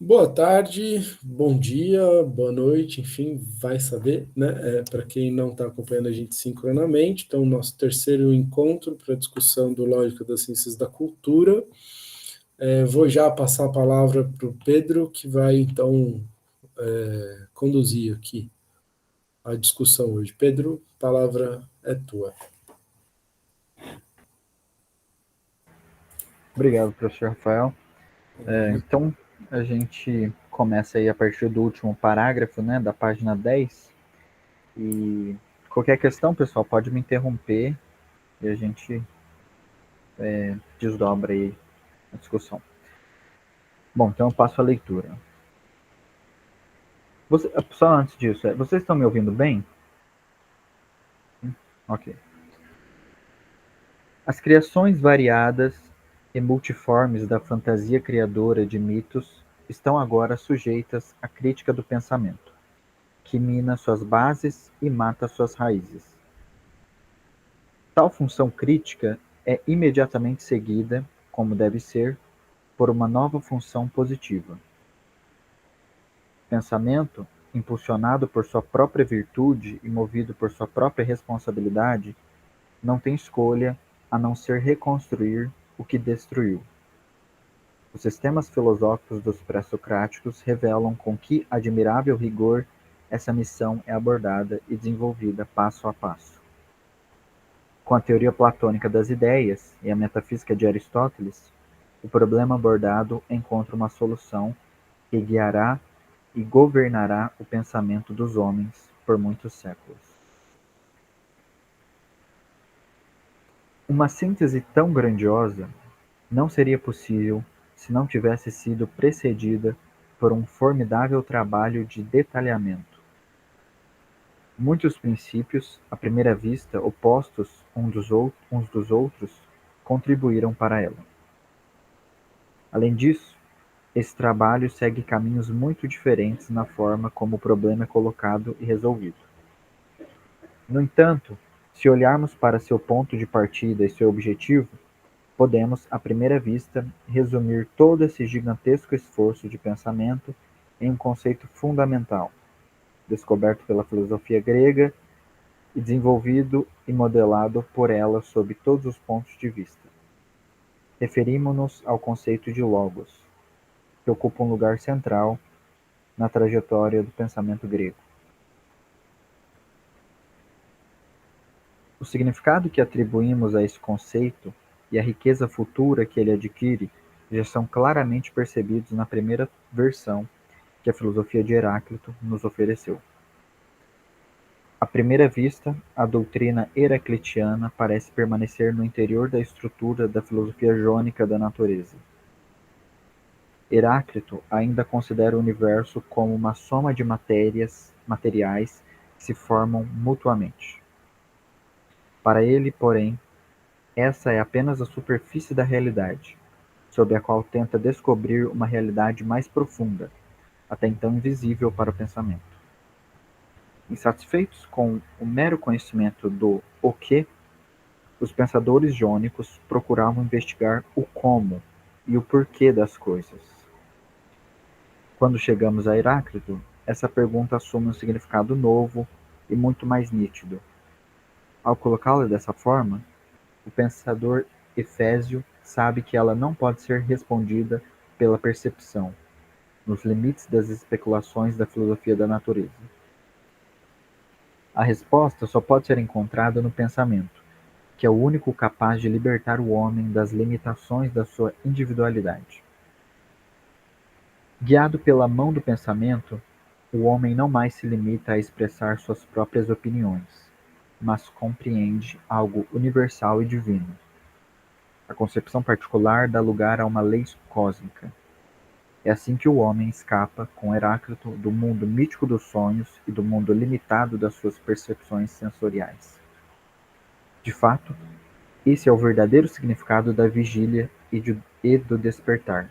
Boa tarde, bom dia, boa noite, enfim, vai saber, né? Para quem não está acompanhando a gente sincronamente, então, nosso terceiro encontro para discussão do Lógica das Ciências da Cultura. Vou já passar a palavra para o Pedro, que vai, então, conduzir aqui a discussão hoje. Pedro, a palavra é tua. Obrigado, professor Rafael. Então, a gente começa aí a partir do último parágrafo, né, da página 10. E qualquer questão, pessoal, pode me interromper e a gente desdobra aí a discussão. Bom, então eu passo a leitura. Só antes disso, vocês estão me ouvindo bem? Ok. As criações variadas e multiformes da fantasia criadora de mitos estão agora sujeitas à crítica do pensamento, que mina suas bases e mata suas raízes. Tal função crítica é imediatamente seguida, como deve ser, por uma nova função positiva. Pensamento, impulsionado por sua própria virtude e movido por sua própria responsabilidade, não tem escolha a não ser reconstruir o que destruiu. Os sistemas filosóficos dos pré-socráticos revelam com que admirável rigor essa missão é abordada e desenvolvida passo a passo. Com a teoria platônica das ideias e a metafísica de Aristóteles, o problema abordado encontra uma solução que guiará e governará o pensamento dos homens por muitos séculos. Uma síntese tão grandiosa não seria possível se não tivesse sido precedida por um formidável trabalho de detalhamento. Muitos princípios, à primeira vista opostos uns dos outros, contribuíram para ela. Além disso, esse trabalho segue caminhos muito diferentes na forma como o problema é colocado e resolvido. No entanto, se olharmos para seu ponto de partida e seu objetivo, podemos, à primeira vista, resumir todo esse gigantesco esforço de pensamento em um conceito fundamental, descoberto pela filosofia grega e desenvolvido e modelado por ela sob todos os pontos de vista. Referimo-nos ao conceito de logos, que ocupa um lugar central na trajetória do pensamento grego. O significado que atribuímos a esse conceito e a riqueza futura que ele adquire já são claramente percebidos na primeira versão que a filosofia de Heráclito nos ofereceu. À primeira vista, a doutrina heraclitiana parece permanecer no interior da estrutura da filosofia jônica da natureza. Heráclito ainda considera o universo como uma soma de materiais que se formam mutuamente. Para ele, porém, essa é apenas a superfície da realidade, sob a qual tenta descobrir uma realidade mais profunda, até então invisível para o pensamento. Insatisfeitos com o mero conhecimento do "o que", os pensadores jônicos procuravam investigar o como e o porquê das coisas. Quando chegamos a Heráclito, essa pergunta assume um significado novo e muito mais nítido. Ao colocá-la dessa forma, o pensador efésio sabe que ela não pode ser respondida pela percepção, nos limites das especulações da filosofia da natureza. A resposta só pode ser encontrada no pensamento, que é o único capaz de libertar o homem das limitações da sua individualidade. Guiado pela mão do pensamento, o homem não mais se limita a expressar suas próprias opiniões, mas compreende algo universal e divino. A concepção particular dá lugar a uma lei cósmica. É assim que o homem escapa, com Heráclito, do mundo mítico dos sonhos e do mundo limitado das suas percepções sensoriais. De fato, esse é o verdadeiro significado da vigília e do despertar,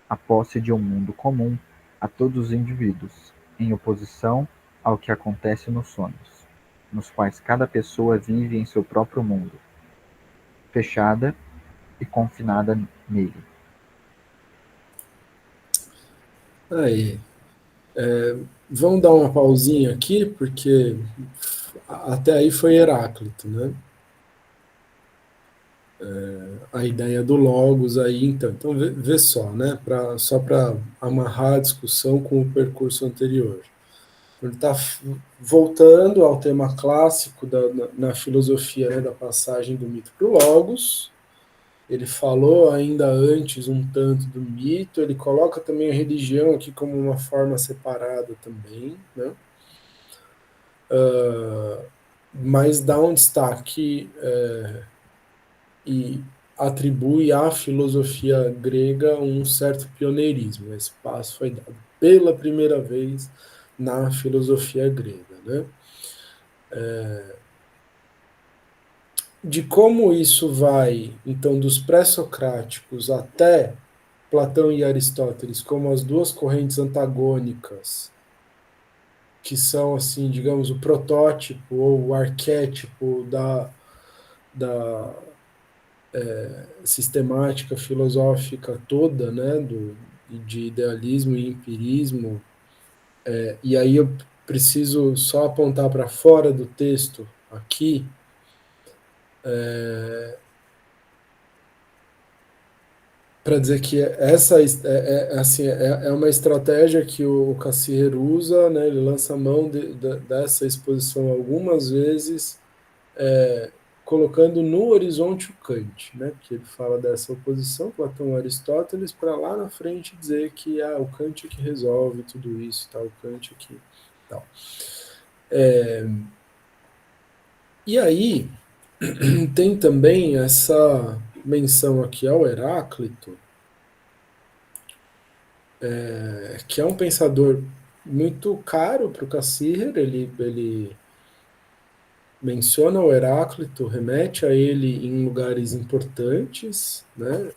a posse de um mundo comum a todos os indivíduos, em oposição ao que acontece nos sonhos, nos quais cada pessoa vive em seu próprio mundo, fechada e confinada nele. Aí, vamos dar uma pausinha aqui, porque até aí foi Heráclito, né? A ideia do logos aí, então vê só, né? Só para amarrar a discussão com o percurso anterior. Ele está voltando ao tema clássico na filosofia, né, da passagem do mito para o logos. Ele falou ainda antes um tanto do mito, ele coloca também a religião aqui como uma forma separada também, né? Mas dá um destaque e atribui à filosofia grega um certo pioneirismo. Esse passo foi dado pela primeira vez na filosofia grega, né? De como isso vai, então, dos pré-socráticos até Platão e Aristóteles, como as duas correntes antagônicas, que são, assim, digamos, o protótipo ou o arquétipo da sistemática filosófica toda, né, de idealismo e empirismo. E aí eu preciso só apontar para fora do texto aqui, para dizer que essa assim, é uma estratégia que o Cassirer usa, né, ele lança a mão dessa exposição algumas vezes, colocando no horizonte o Kant, né, que ele fala dessa oposição, Platão e Aristóteles, para lá na frente dizer que o Kant é que resolve tudo isso, tá, o Kant é que tal. E aí tem também essa menção aqui ao Heráclito, que é um pensador muito caro para o Cassirer, ele menciona o Heráclito, remete a ele em lugares importantes, né?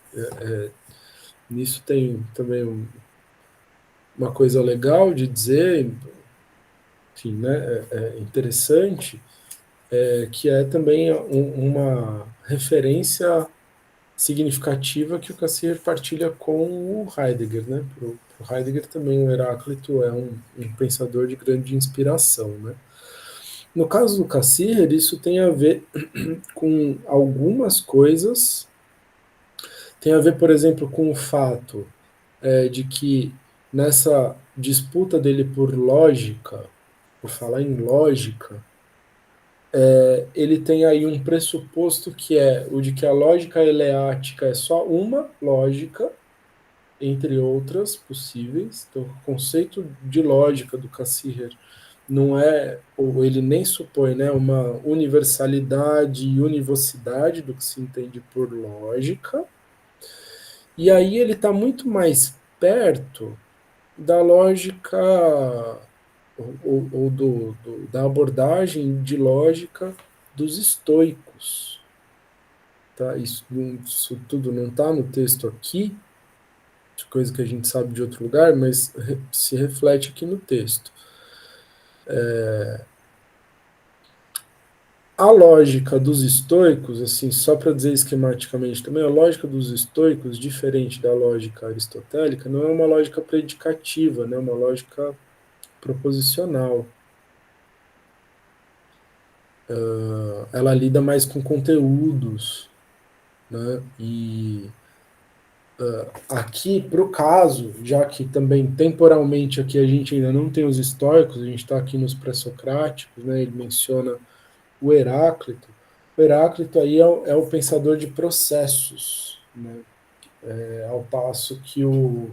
Nisso tem também uma coisa legal de dizer, enfim, né? É interessante, que é também uma referência significativa que o Cassirer partilha com o Heidegger, né? Para o Heidegger também o Heráclito é um pensador de grande inspiração, né? No caso do Cassirer, isso tem a ver com algumas coisas, tem a ver, por exemplo, com o fato de que nessa disputa dele por lógica, por falar em lógica, ele tem aí um pressuposto que é o de que a lógica eleática é só uma lógica, entre outras possíveis. Então, o conceito de lógica do Cassirer não é, ou ele nem supõe, né, uma universalidade e univocidade do que se entende por lógica. E aí ele está muito mais perto da lógica ou da abordagem de lógica dos estoicos. Tá? Isso tudo não está no texto aqui, coisa que a gente sabe de outro lugar, mas se reflete aqui no texto. A lógica dos estoicos, assim, só para dizer esquematicamente também, a lógica dos estoicos, diferente da lógica aristotélica, não é uma lógica predicativa, né, é uma lógica proposicional. Ela lida mais com conteúdos, né, e aqui, para o caso, já que também temporalmente aqui a gente ainda não tem os estoicos, a gente está aqui nos pré-socráticos, né, ele menciona o Heráclito. O Heráclito aí é o pensador de processos, né? Ao passo que o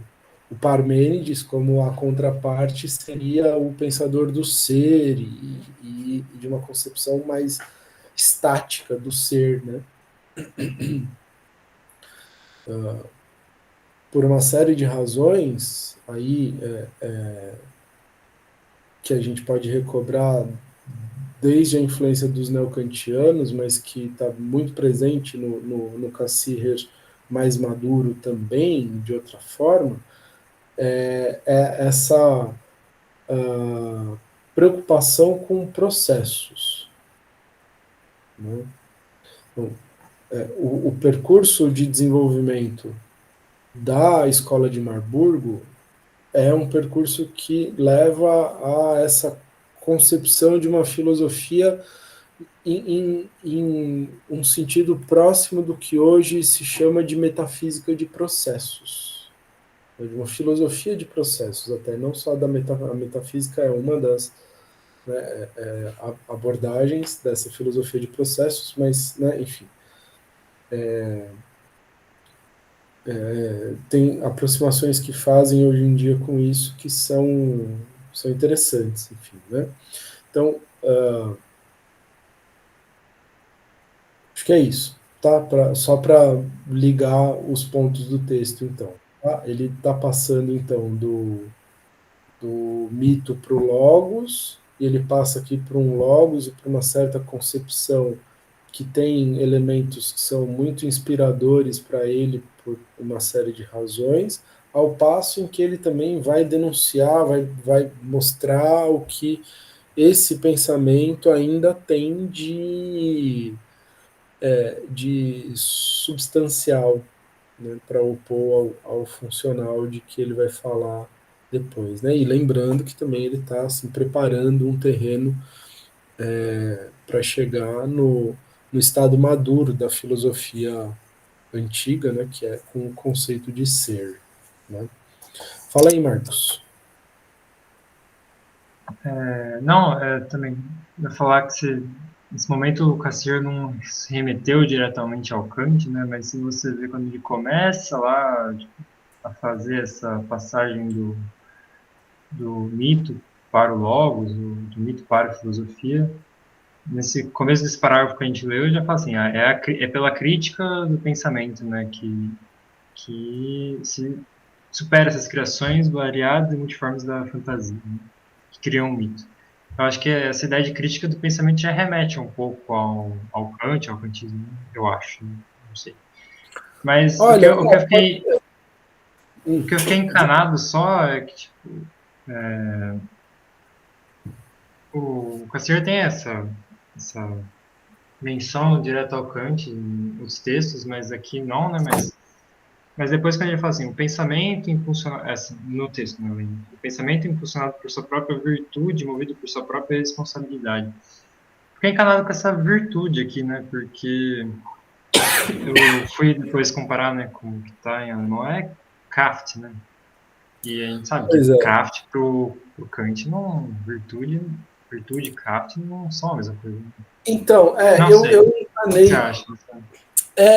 Parmênides, como a contraparte, seria o pensador do ser e de uma concepção mais estática do ser, né? Por uma série de razões aí que a gente pode recobrar desde a influência dos neocantianos, mas que está muito presente no Cassirer mais maduro também, de outra forma, é essa preocupação com processos. Né? Então, o percurso de desenvolvimento da escola de Marburgo é um percurso que leva a essa concepção de uma filosofia em um sentido próximo do que hoje se chama de metafísica de processos, de uma filosofia de processos, até não só a metafísica é uma das, né, abordagens dessa filosofia de processos, mas, né, enfim, tem aproximações que fazem hoje em dia com isso que são interessantes, enfim, né? Então, acho que é isso, tá? Só para ligar os pontos do texto, então. Tá? Ele está passando, então, do mito para o logos, e ele passa aqui para um logos e para uma certa concepção que tem elementos que são muito inspiradores para ele por uma série de razões, ao passo em que ele também vai denunciar, vai mostrar o que esse pensamento ainda tem de substancial, né, para opor ao funcional de que ele vai falar depois. Né? E lembrando que também ele está assim, preparando um terreno para chegar no estado maduro da filosofia antiga, né, que é com o conceito de ser. Né? Fala aí, Marcos. Não, também ia falar que nesse momento o Cassirer não se remeteu diretamente ao Kant, né? Mas se você vê quando ele começa lá tipo, a fazer essa passagem do mito para o Logos, do mito para a filosofia, nesse começo desse parágrafo que a gente leu, ele já fala assim, é pela crítica do pensamento, né, que se supera essas criações variadas e multiformes da fantasia, né, que criam um mito. Eu acho que essa ideia de crítica do pensamento já remete um pouco ao Kant, ao kantismo, eu acho, né? Não sei. Mas Olha, o que eu fiquei encanado só é que, tipo, o Cassirer tem essa menção direta ao Kant nos textos, mas aqui não, né? Mas depois quando ele fala assim, o pensamento impulsionado, assim, no texto, né, o pensamento impulsionado por sua própria virtude, movido por sua própria responsabilidade. Fiquei encanado com essa virtude aqui, né? Porque eu fui depois comparar, né, com o que está em alemão, é Kraft, né? E a gente sabe que pois é. Kraft pro Kant não, virtude e Kraft não são a mesma coisa. Então, Não eu, sei. eu O que você encanei acha?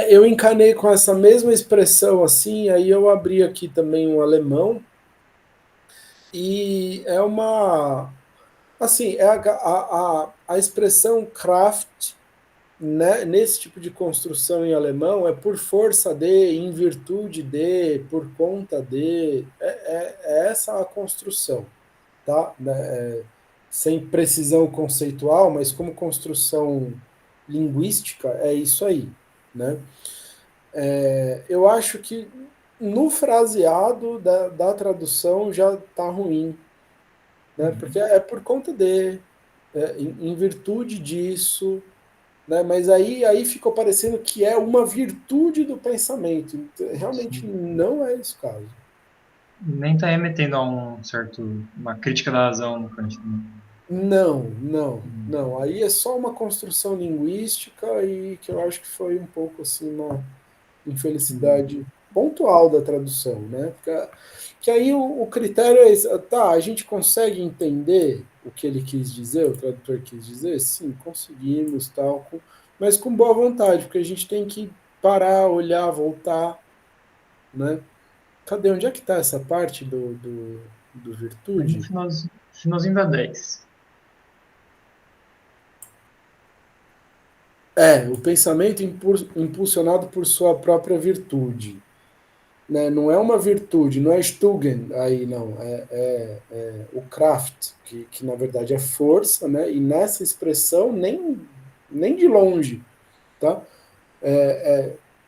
eu encanei com essa mesma expressão assim, aí eu abri aqui também um alemão, e é uma. Assim, a expressão Kraft, né, nesse tipo de construção em alemão, é por força de, em virtude de, por conta de. É essa a construção, tá? Sem precisão conceitual, mas como construção linguística, é isso aí, né? Eu acho que no fraseado da tradução já está ruim, né? Porque é por conta de, em virtude disso, né? Mas aí ficou parecendo que é uma virtude do pensamento. Então, realmente Sim. não é esse o caso. Nem está remetendo a uma crítica da razão no Kant, né? Não, não, Hum. não. Aí é só uma construção linguística e que eu acho que foi um pouco assim uma infelicidade pontual da tradução, né? Que aí o critério é esse, tá, a gente consegue entender o que ele quis dizer, o tradutor quis dizer? Sim, conseguimos, tal, mas com boa vontade, porque a gente tem que parar, olhar, voltar, né? Cadê? Onde é que está essa parte do Ali no virtude? finalzinho da 10. O pensamento impulsionado por sua própria virtude. Né? Não é uma virtude, não é Stugen aí, não. É o Kraft, que na verdade é força, né? E nessa expressão, nem de longe, tá?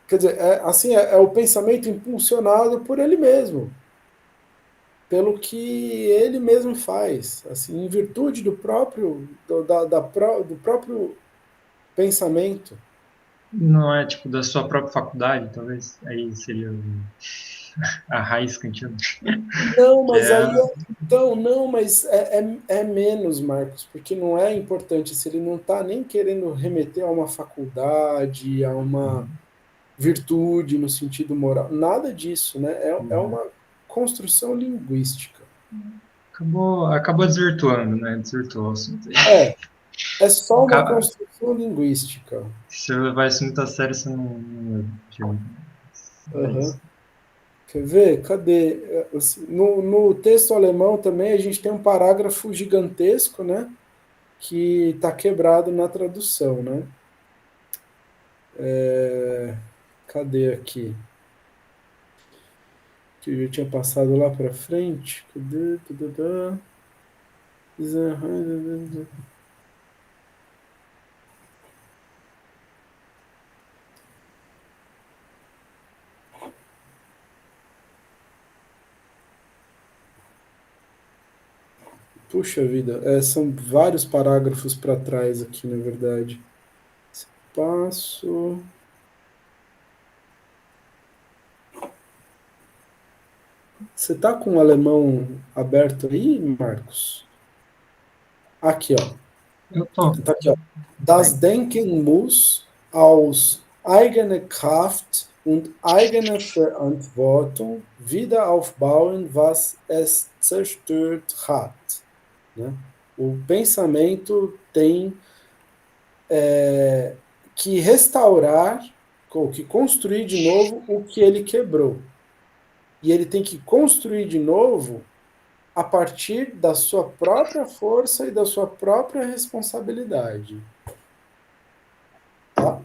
Quer dizer, assim, é o pensamento impulsionado por ele mesmo, pelo que ele mesmo faz, assim, em virtude do próprio pensamento, Não é tipo da sua própria faculdade, talvez? Aí seria a raiz kantiana. Não, Que mas é. aí, então, não, mas é menos, Marcos, porque não é importante, se ele não está nem querendo remeter a uma faculdade, a uma virtude no sentido moral, nada disso, né? É Uhum. uma construção linguística. Acabou desvirtuando, né? Desvirtuou o assunto aí. É, é só uma Acaba- construção linguística. Se eu levar isso muito a sério, você não leva o filme. É Aham. isso. Quer ver? Cadê? Assim, no texto alemão também a gente tem um parágrafo gigantesco, né? Que está quebrado na tradução, né? Cadê aqui? Que eu já tinha passado lá para frente. Cadê? Tadadá. Puxa vida, são vários parágrafos para trás aqui, na verdade. Passo. Você tá com o alemão aberto aí, Marcos? Aqui, ó. Eu tô. Tá aqui, ó. Das Denken muss aus eigener Kraft und eigener Verantwortung wieder aufbauen, was es zerstört hat. Né? O pensamento tem que restaurar, ou que construir de novo o que ele quebrou. E ele tem que construir de novo a partir da sua própria força e da sua própria responsabilidade. Tá?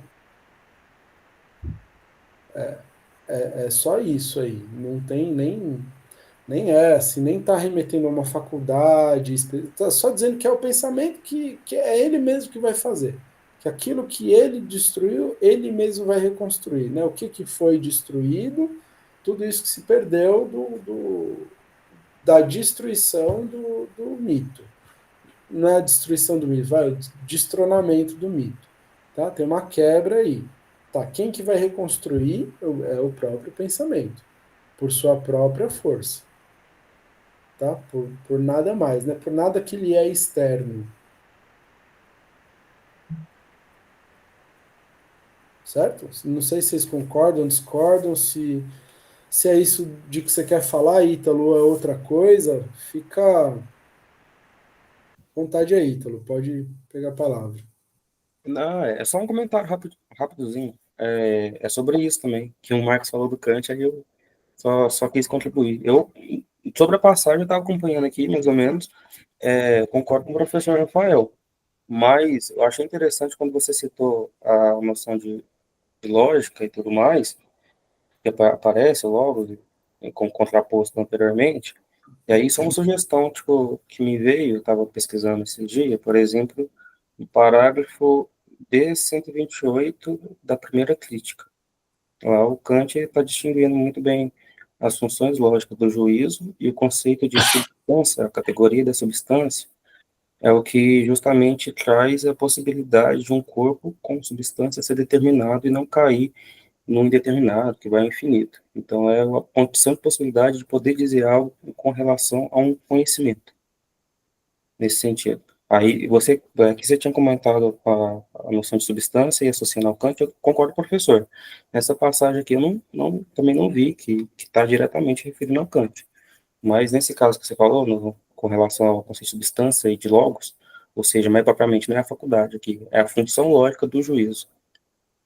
É só isso aí. Não tem nem assim, nem está remetendo a uma faculdade, está só dizendo que é o pensamento que é ele mesmo que vai fazer. Que aquilo que ele destruiu, ele mesmo vai reconstruir. Né? O que foi destruído, tudo isso que se perdeu da destruição do mito. Não é a destruição do mito, vai, o destronamento do mito. Tá? Tem uma quebra aí. Tá? Quem que vai reconstruir é o próprio pensamento, por sua própria força. Tá? Por nada mais, né? Por nada que lhe é externo, certo? Não sei se vocês concordam, discordam, se é isso de que você quer falar, Ítalo, ou é outra coisa, fica à vontade aí, Ítalo, pode pegar a palavra. Não, é só um comentário rapidozinho. É sobre isso também, que o Marcos falou do Kant, aí eu só quis contribuir. Sobre a passagem, eu estava acompanhando aqui, mais ou menos, concordo com o professor Rafael, mas eu achei interessante quando você citou a noção de lógica e tudo mais, que aparece logo, como contraposto anteriormente, e aí só uma sugestão, tipo, que me veio, eu estava pesquisando esse dia, por exemplo, o parágrafo D128 da primeira crítica. Lá o Kant está distinguindo muito bem as funções lógicas do juízo e o conceito de substância, a categoria da substância, é o que justamente traz a possibilidade de um corpo com substância ser determinado e não cair num indeterminado, que vai ao infinito. Então, é uma condição de possibilidade de poder dizer algo com relação a um conhecimento, nesse sentido. Aí, que você tinha comentado a noção de substância e associando ao Kant, eu concordo com o professor. Nessa passagem aqui, eu também não vi que está diretamente referindo ao Kant. Mas, nesse caso que você falou, com relação ao conceito de substância e de logos, ou seja, mais propriamente não é a faculdade aqui, é a função lógica do juízo,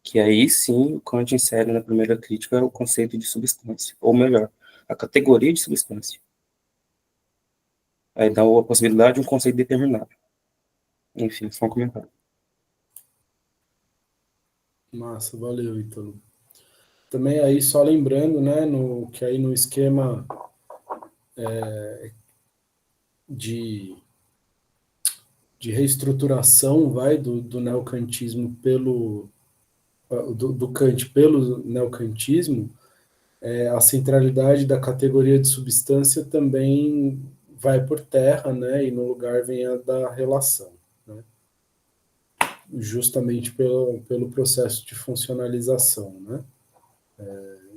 que aí sim o Kant insere na primeira crítica o conceito de substância, ou melhor, a categoria de substância. Aí dá a possibilidade de um conceito determinado. Enfim, só um comentário. Massa, valeu, Ítalo. Também aí, só lembrando, né, que aí no esquema de, de reestruturação, vai, do neocantismo do Kant pelo neocantismo, a centralidade da categoria de substância também vai por terra, né, e no lugar vem a da relação. Né? justamente pelo processo de funcionalização, né?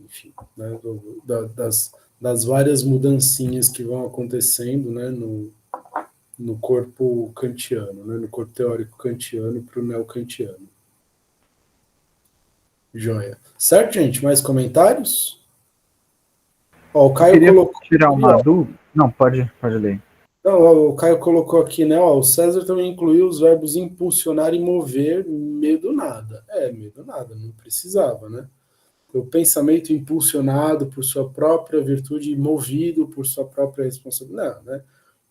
Enfim, né, das várias mudancinhas que vão acontecendo, né, no corpo kantiano, né, no corpo teórico kantiano para o neokantiano. Joia. Certo, gente? Mais comentários? Ó, o Caio colocou tirar aqui, uma ó, dúvida. Não, pode ler. não, ó, o Caio colocou aqui, né? Ó, o César também incluiu os verbos impulsionar e mover, meio do nada. Meio do nada, não precisava, né? O pensamento impulsionado por sua própria virtude e movido por sua própria responsabilidade. Não, né?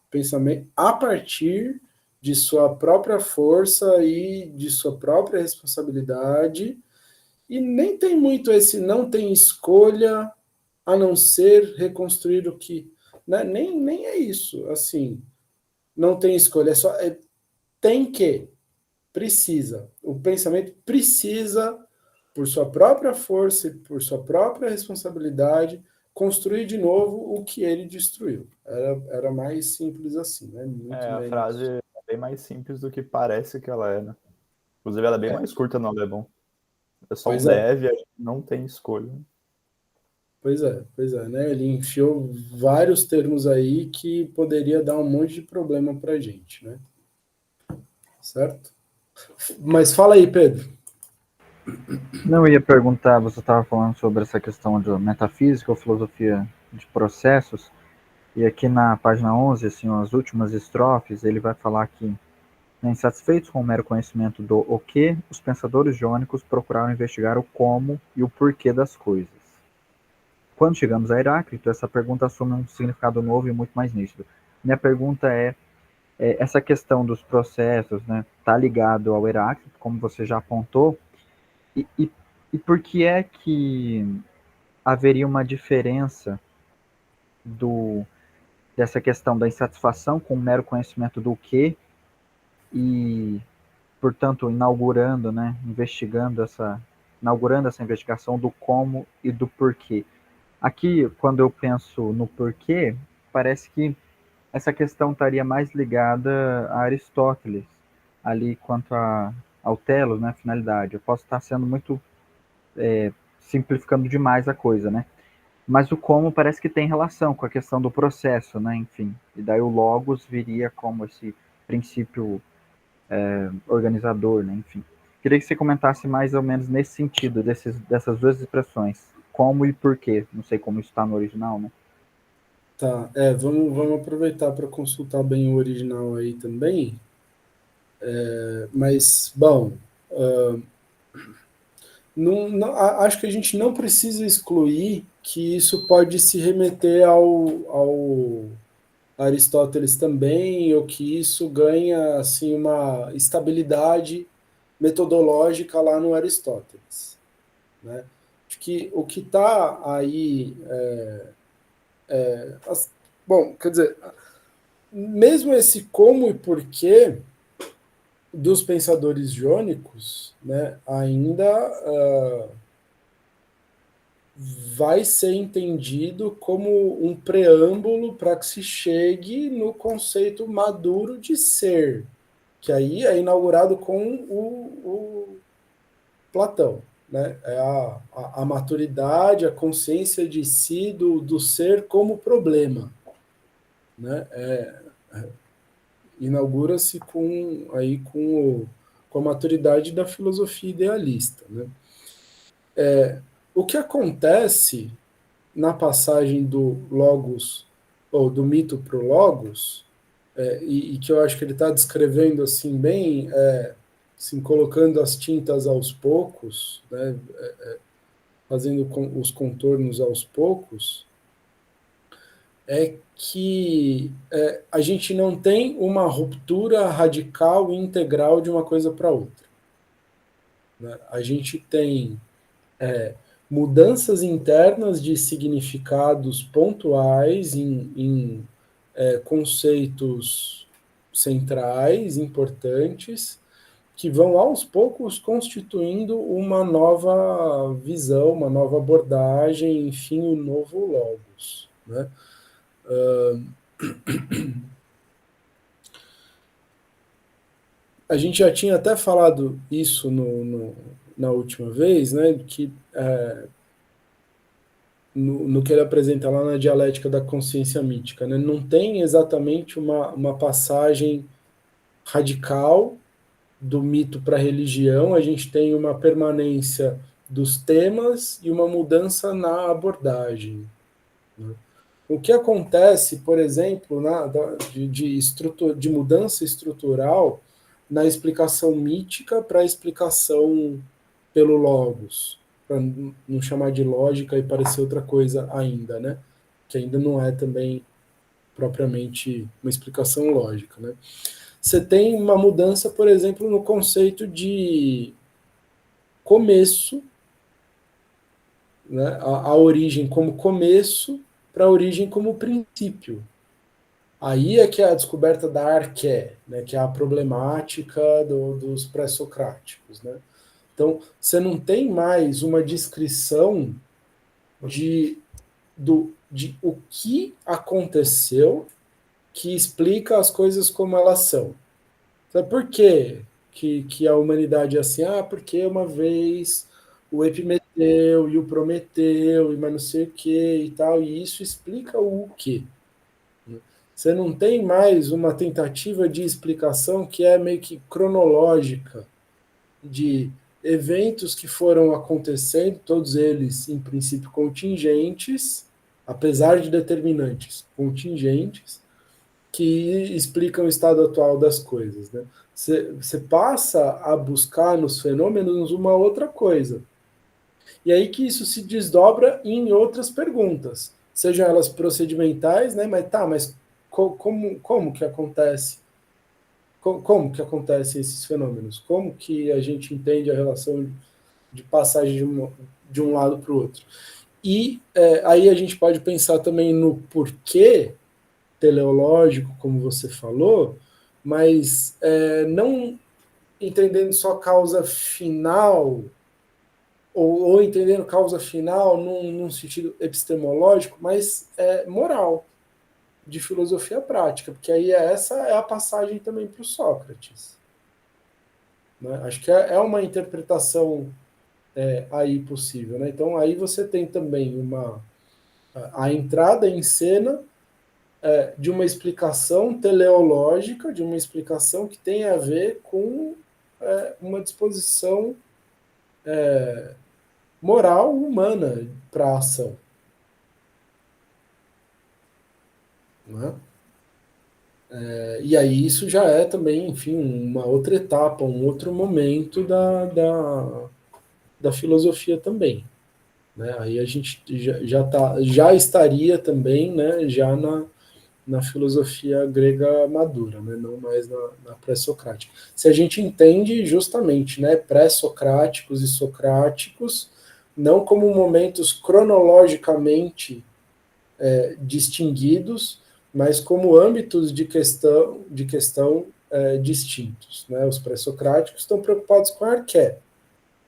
Pensamento a partir de sua própria força e de sua própria responsabilidade. E nem tem muito esse não tem escolha a não ser reconstruir o que. Né? Nem é isso. Assim, não tem escolha, tem que, precisa. O pensamento precisa, por sua própria força e por sua própria responsabilidade, construir de novo o que ele destruiu. Era mais simples assim, né? Muito A menos. frase é bem mais simples do que parece que ela é, né? Inclusive, ela é bem mais curta no alemão. É só um Pois é, deve, não tem escolha. pois é, né? Ele enfiou vários termos aí que poderia dar um monte de problema pra gente, né? Certo? Mas fala aí, Pedro. Não, eu ia perguntar, você estava falando sobre essa questão de metafísica ou filosofia de processos, e aqui na página 11, assim, as últimas estrofes, ele vai falar que, né, insatisfeitos com o mero conhecimento do o que, os pensadores jônicos procuraram investigar o como e o porquê das coisas. Quando chegamos a Heráclito, essa pergunta assume um significado novo e muito mais nítido. Minha pergunta essa questão dos processos, né, tá ligado ao Heráclito, como você já apontou, e por que é que haveria uma diferença dessa questão da insatisfação com o mero conhecimento do que e, portanto, inaugurando essa investigação do como e do porquê. Aqui, quando eu penso no porquê, parece que essa questão estaria mais ligada a Aristóteles, ali quanto ao telos, né, a finalidade. Eu posso estar sendo muito simplificando demais a coisa, né? Mas o como parece que tem relação com a questão do processo, né? Enfim, e daí o logos viria como esse princípio organizador, né? Enfim, queria que você comentasse mais ou menos nesse sentido dessas duas expressões, como e porquê. Não sei como isso está no original, né? Tá, vamos aproveitar para consultar bem o original aí também. Mas, bom, acho que a gente não precisa excluir que isso pode se remeter ao Aristóteles também, ou que isso ganha assim, uma estabilidade metodológica lá no Aristóteles. Né? Acho que o que está aí. Bom, quer dizer, mesmo esse como e porquê dos pensadores jônicos, né, ainda vai ser entendido como um preâmbulo para que se chegue no conceito maduro de ser, que aí é inaugurado com o Platão. Né? É a maturidade, a consciência de si, do ser como problema. Né? Inaugura-se com a maturidade da filosofia idealista. Né? O que acontece na passagem do logos, ou do mito para o logos, e que eu acho que ele está descrevendo assim bem, assim, colocando as tintas aos poucos, né, fazendo os contornos aos poucos, é que a gente não tem uma ruptura radical e integral de uma coisa para outra. Né? A gente tem mudanças internas de significados pontuais em conceitos centrais, importantes, que vão aos poucos constituindo uma nova visão, uma nova abordagem, enfim, o novo logos. Né? a gente já tinha até falado isso na última vez, né, que no que ele apresenta lá na dialética da consciência mítica, né, não tem exatamente uma passagem radical do mito para a religião, a gente tem uma permanência dos temas e uma mudança na abordagem, né? O que acontece, por exemplo, de mudança estrutural na explicação mítica para a explicação pelo logos, para não chamar de lógica e parecer outra coisa ainda, né? Que ainda não é também propriamente uma explicação lógica, né? Você tem uma mudança, por exemplo, no conceito de começo, né? A origem como começo para a origem como princípio. Aí é que é a descoberta da arqué, né? Que é a problemática dos pré-socráticos, né? Então, você não tem mais uma descrição de o que aconteceu que explica as coisas como elas são. Sabe por quê que a humanidade é assim? Ah, porque uma vez o Epimeteu e o Prometeu, e mais não sei o que e tal, e isso explica o quê? Você não tem mais uma tentativa de explicação que é meio que cronológica, de eventos que foram acontecendo, todos eles, em princípio, contingentes, apesar de determinantes contingentes, que explicam o estado atual das coisas. Né? Você passa a buscar nos fenômenos uma outra coisa. E aí que isso se desdobra em outras perguntas, sejam elas procedimentais, né? Mas como que acontece? Como que acontecem esses fenômenos? Como que a gente entende a relação de passagem de um lado para o outro? E aí a gente pode pensar também no porquê teleológico, como você falou, mas não entendendo só causa final, ou entendendo causa final num sentido epistemológico, mas moral, de filosofia prática, porque aí essa é a passagem também para o Sócrates. Né? Acho que é uma interpretação aí possível. Né? Então aí você tem também a entrada em cena de uma explicação teleológica, de uma explicação que tem a ver com uma disposição moral humana para a ação. Né? E aí isso já é também, enfim, uma outra etapa, um outro momento da filosofia também. Né? Aí a gente já estaria também, né, já na filosofia grega madura, né? Não mais na pré-socrática. Se a gente entende justamente, né, pré-socráticos e socráticos não como momentos cronologicamente distinguidos, mas como âmbitos de questão distintos. Né? Os pré-socráticos estão preocupados com a arqué.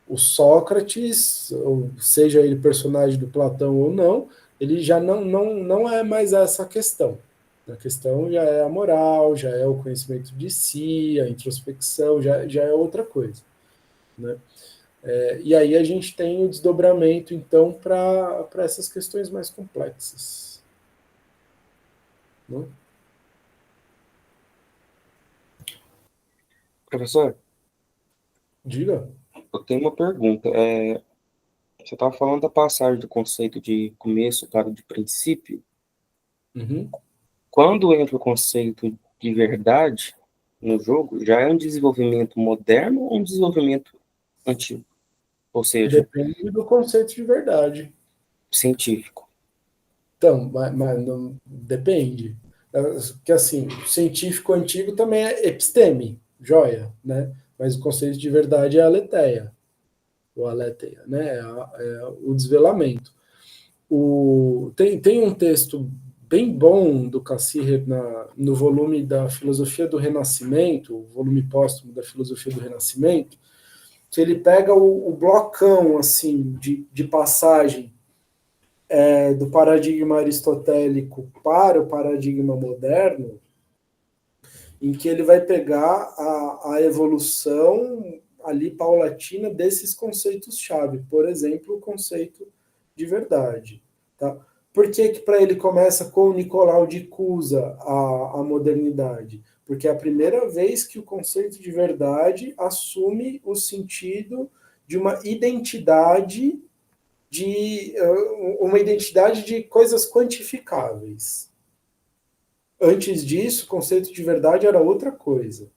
O Sócrates, ou seja ele personagem do Platão ou não, ele já não é mais essa questão. A questão já é a moral, já é o conhecimento de si, a introspecção, já é outra coisa. Né? E aí a gente tem o desdobramento, então, para essas questões mais complexas. Né? Professor, Diga. eu tenho uma pergunta. Você estava falando da passagem do conceito de começo para o de princípio. Uhum. Quando entra o conceito de verdade no jogo, já é um desenvolvimento moderno ou um desenvolvimento antigo? Ou seja, Depende do conceito de verdade. científico. Então, mas não, depende. Porque, assim, científico antigo também é episteme, joia, né? Mas o conceito de verdade é a aletheia, ou aletheia, né? É o desvelamento. Tem um texto bem bom do Cassirer no volume da Filosofia do Renascimento, o volume póstumo da Filosofia do Renascimento, que ele pega o blocão assim de passagem do paradigma aristotélico para o paradigma moderno, em que ele vai pegar a evolução ali paulatina desses conceitos-chave, por exemplo, o conceito de verdade. Tá? Por que para ele começa com o Nicolau de Cusa a modernidade? Porque é a primeira vez que o conceito de verdade assume o sentido de uma identidade de coisas quantificáveis. Antes disso, o conceito de verdade era outra coisa.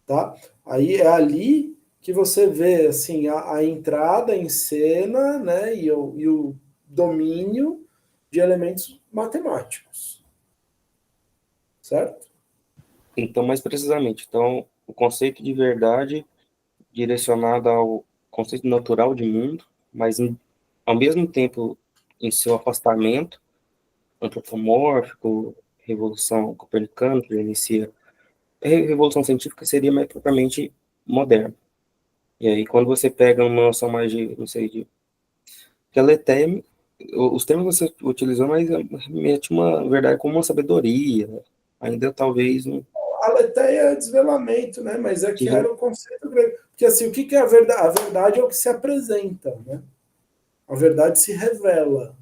Tá? Aí é ali que você vê assim, a entrada em cena, né, e o domínio de elementos matemáticos. Certo? Então, mais precisamente, então, o conceito de verdade direcionado ao conceito natural de mundo, mas ao mesmo tempo em seu afastamento antropomórfico, revolução copernicana, que inicia a revolução científica seria mais propriamente moderna. E aí, quando você pega uma noção mais de, não sei, de que ela é até, os termos que você utilizou, mas remete uma verdade como uma sabedoria, ainda talvez um Aletheia é desvelamento, né? Mas é que que era o conceito grego. Porque assim, o que é a verdade? A verdade é o que se apresenta, né? A verdade se revela.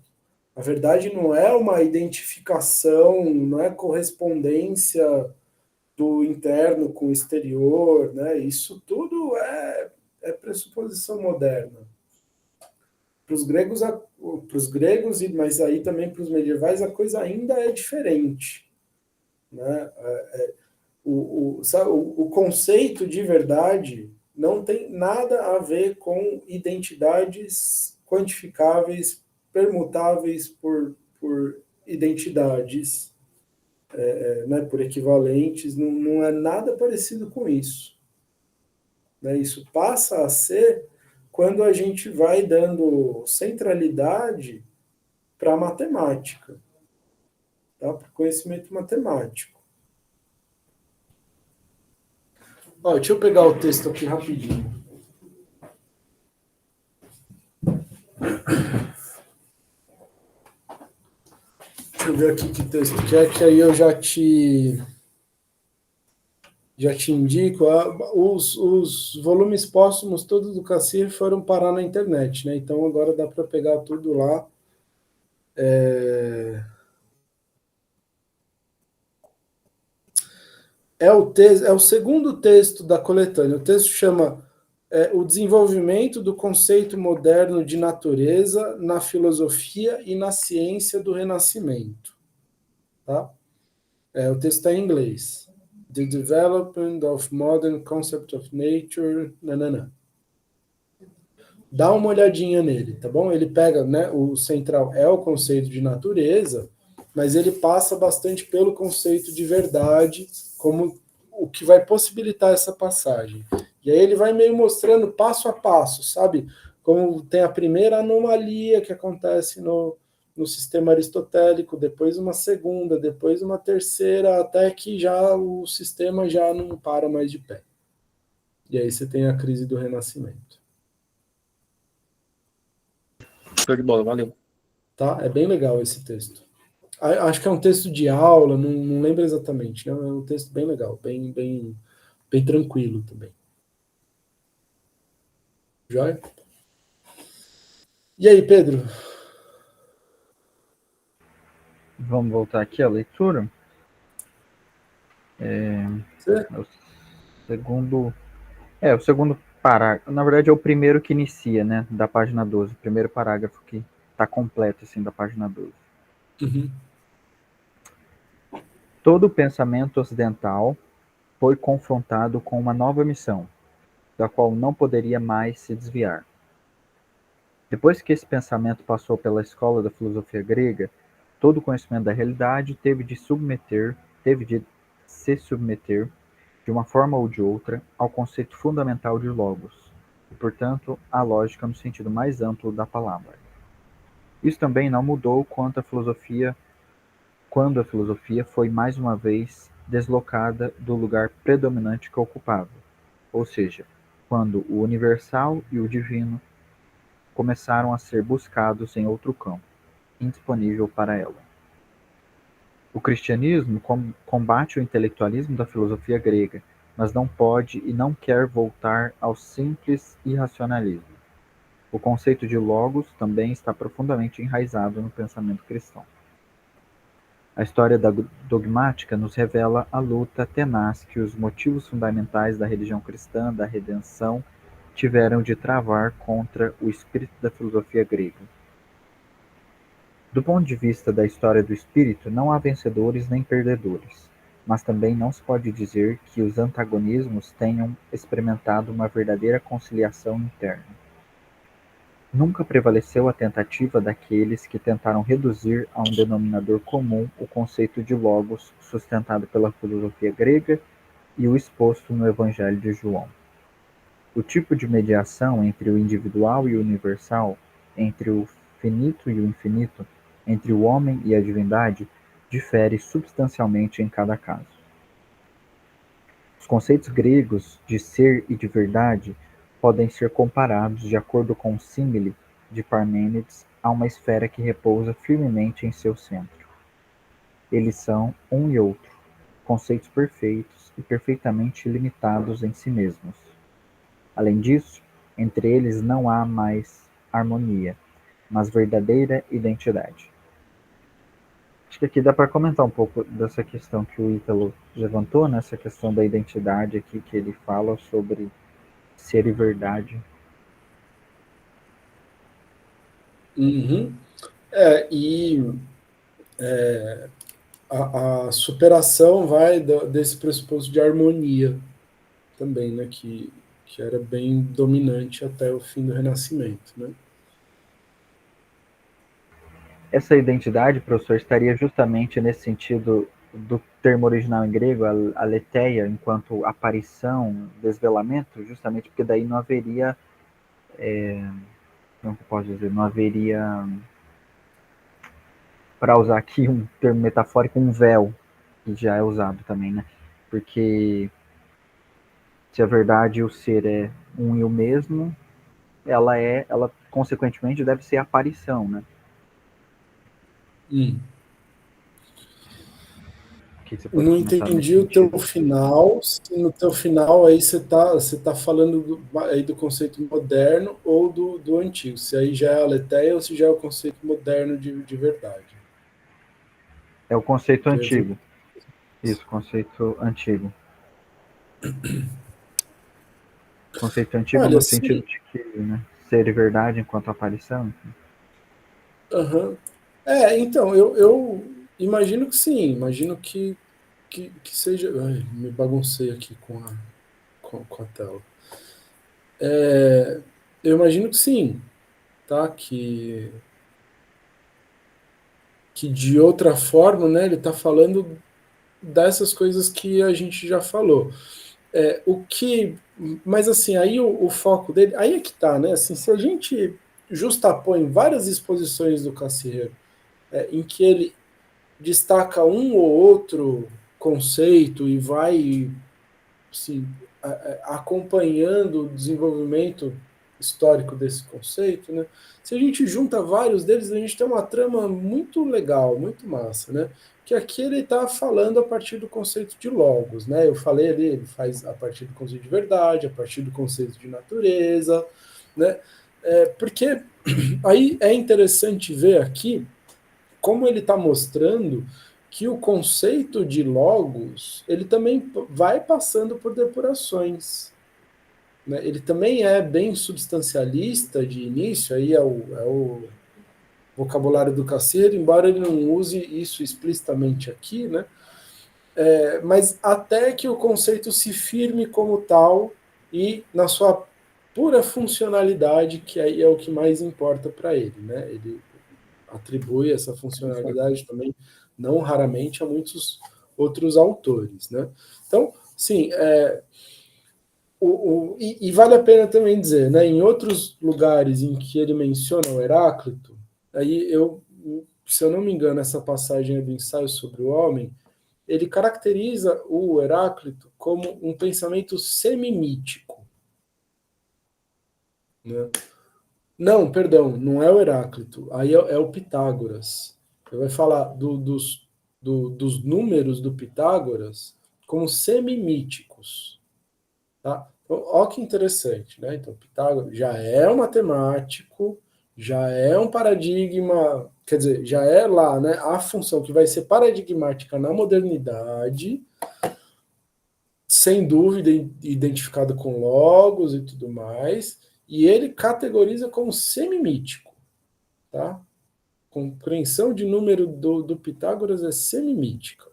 A verdade não é uma identificação, não é correspondência do interno com o exterior, né? Isso tudo é pressuposição moderna. Para os gregos, mas aí também para os medievais, a coisa ainda é diferente. Né? O conceito de verdade não tem nada a ver com identidades quantificáveis, permutáveis por identidades, né, por equivalentes, não é nada parecido com isso. Né? Isso passa a ser quando a gente vai dando centralidade para a matemática, tá? Para o conhecimento matemático. Ó, deixa eu pegar o texto aqui rapidinho. Deixa eu ver aqui que texto que aí eu já te indico. Os volumes póstumos todos do Cassir foram parar na internet, né? Então agora dá para pegar tudo lá. É o segundo texto da coletânea. O texto chama O Desenvolvimento do Conceito Moderno de Natureza na Filosofia e na Ciência do Renascimento. Tá? O texto está em inglês. The Development of Modern Concept of Nature. Nanana. Dá uma olhadinha nele, tá bom? Ele pega, né, o central é o conceito de natureza, mas ele passa bastante pelo conceito de verdade, como o que vai possibilitar essa passagem. E aí ele vai meio mostrando passo a passo, sabe? Como tem a primeira anomalia que acontece no sistema aristotélico, depois uma segunda, depois uma terceira, até que já o sistema já não para mais de pé. E aí você tem a crise do Renascimento. show de bola, valeu. Tá? É bem legal esse texto. Acho que é um texto de aula, não lembro exatamente. Né? É um texto bem legal, bem tranquilo também. Joia? E aí, Pedro? Vamos voltar aqui à leitura. O segundo parágrafo. Na verdade, é o primeiro que inicia, né? Da página 12. O primeiro parágrafo que está completo, assim, da página 12. Uhum. Todo o pensamento ocidental foi confrontado com uma nova missão, da qual não poderia mais se desviar. Depois que esse pensamento passou pela escola da filosofia grega, todo o conhecimento da realidade teve de se submeter, de uma forma ou de outra, ao conceito fundamental de logos, e, portanto, à lógica no sentido mais amplo da palavra. Isso também não mudou quando a filosofia foi mais uma vez deslocada do lugar predominante que ocupava, ou seja, quando o universal e o divino começaram a ser buscados em outro campo, indisponível para ela. O cristianismo combate o intelectualismo da filosofia grega, mas não pode e não quer voltar ao simples irracionalismo. O conceito de logos também está profundamente enraizado no pensamento cristão. A história dogmática nos revela a luta tenaz que os motivos fundamentais da religião cristã da redenção tiveram de travar contra o espírito da filosofia grega. Do ponto de vista da história do espírito, não há vencedores nem perdedores, mas também não se pode dizer que os antagonismos tenham experimentado uma verdadeira conciliação interna. Nunca prevaleceu a tentativa daqueles que tentaram reduzir a um denominador comum o conceito de logos sustentado pela filosofia grega e o exposto no Evangelho de João. O tipo de mediação entre o individual e o universal, entre o finito e o infinito, entre o homem e a divindade, difere substancialmente em cada caso. Os conceitos gregos de ser e de verdade podem ser comparados, de acordo com o símile de Parmênides, a uma esfera que repousa firmemente em seu centro. Eles são, um e outro, conceitos perfeitos e perfeitamente limitados em si mesmos. Além disso, entre eles não há mais harmonia, mas verdadeira identidade. Acho que aqui dá para comentar um pouco dessa questão que o Ítalo levantou, né? Essa questão da identidade aqui, que ele fala sobre ser e verdade. Uhum. E a superação vai desse pressuposto de harmonia também, né? Que era bem dominante até o fim do Renascimento, né? Essa identidade, professor, estaria justamente nesse sentido do termo original em grego, aletheia, enquanto aparição, desvelamento, justamente porque daí não haveria, como eu posso dizer, não haveria, para usar aqui um termo metafórico, um véu, que já é usado também, né? Porque se a verdade e o ser é um e o mesmo, ela consequentemente deve ser aparição, né? Hum. O que você pode Não comentar nesse entendi o teu sentido? final. Se no teu final aí você tá falando aí do conceito moderno ou do antigo. Se aí já é a aletheia ou se já é o conceito moderno de verdade. É o conceito Tu ia dizer- antigo. Isso, conceito antigo. Conceito antigo Olha, no sentido sim. de que, né, ser e verdade enquanto aparição. Aham. Então, eu imagino que sim, imagino que seja. Ai, me baguncei aqui com a tela. Eu imagino que sim, tá? Que de outra forma, né, ele está falando dessas coisas que a gente já falou. Mas assim, aí o foco dele, aí é que tá, né? Assim, se a gente justapõe várias exposições do Cassirer, em que ele destaca um ou outro conceito e vai assim, acompanhando o desenvolvimento histórico desse conceito, né? Se a gente junta vários deles, a gente tem uma trama muito legal, muito massa, né? Que aqui ele está falando a partir do conceito de logos, né? Eu falei ali, ele faz a partir do conceito de verdade, a partir do conceito de natureza, né? Porque aí é interessante ver aqui como ele está mostrando que o conceito de logos ele também vai passando por depurações, né? Ele também é bem substancialista de início, aí é o vocabulário do Cassirer, embora ele não use isso explicitamente aqui, né? Mas até que o conceito se firme como tal e na sua pura funcionalidade, que aí é o que mais importa para ele, né? Ele atribui essa funcionalidade também, não raramente, a muitos outros autores, né? Então, sim, e vale a pena também dizer, né? Em outros lugares em que ele menciona o Heráclito, aí se eu não me engano, essa passagem é do Ensaio sobre o Homem, ele caracteriza o Heráclito como um pensamento semimítico, né? Não, perdão, não é o Heráclito, aí é o Pitágoras. Ele vai falar dos dos números do Pitágoras como semimíticos. Tá? Então, olha que interessante, né? Então, Pitágoras já é um matemático, já é um paradigma, quer dizer, já é lá, né, a função que vai ser paradigmática na modernidade, sem dúvida identificado com logos e tudo mais, e ele categoriza como semimítico, tá? Compreensão de número do Pitágoras é semimítica,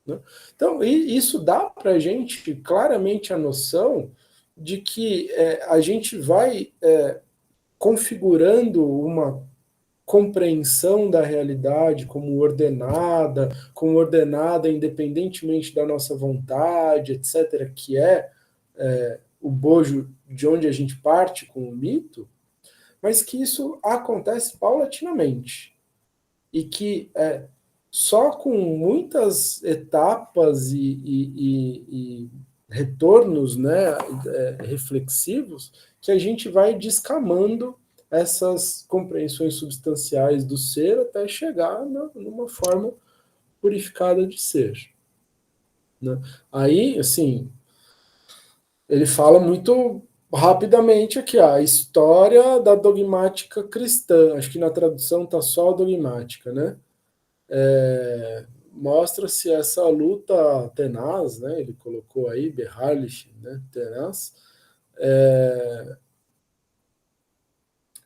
né? Então, isso dá para a gente claramente a noção de que a gente vai configurando uma compreensão da realidade como ordenada independentemente da nossa vontade, etc., que o bojo de onde a gente parte com o mito, mas que isso acontece paulatinamente e que só com muitas etapas e retornos, né, reflexivos que a gente vai descamando essas compreensões substanciais do ser até chegar numa forma purificada de ser, né? Aí, assim, ele fala muito rapidamente aqui, a história da dogmática cristã, acho que na tradução está só dogmática, né? Mostra-se essa luta tenaz, né? Ele colocou aí, beharrlich, né? Tenaz.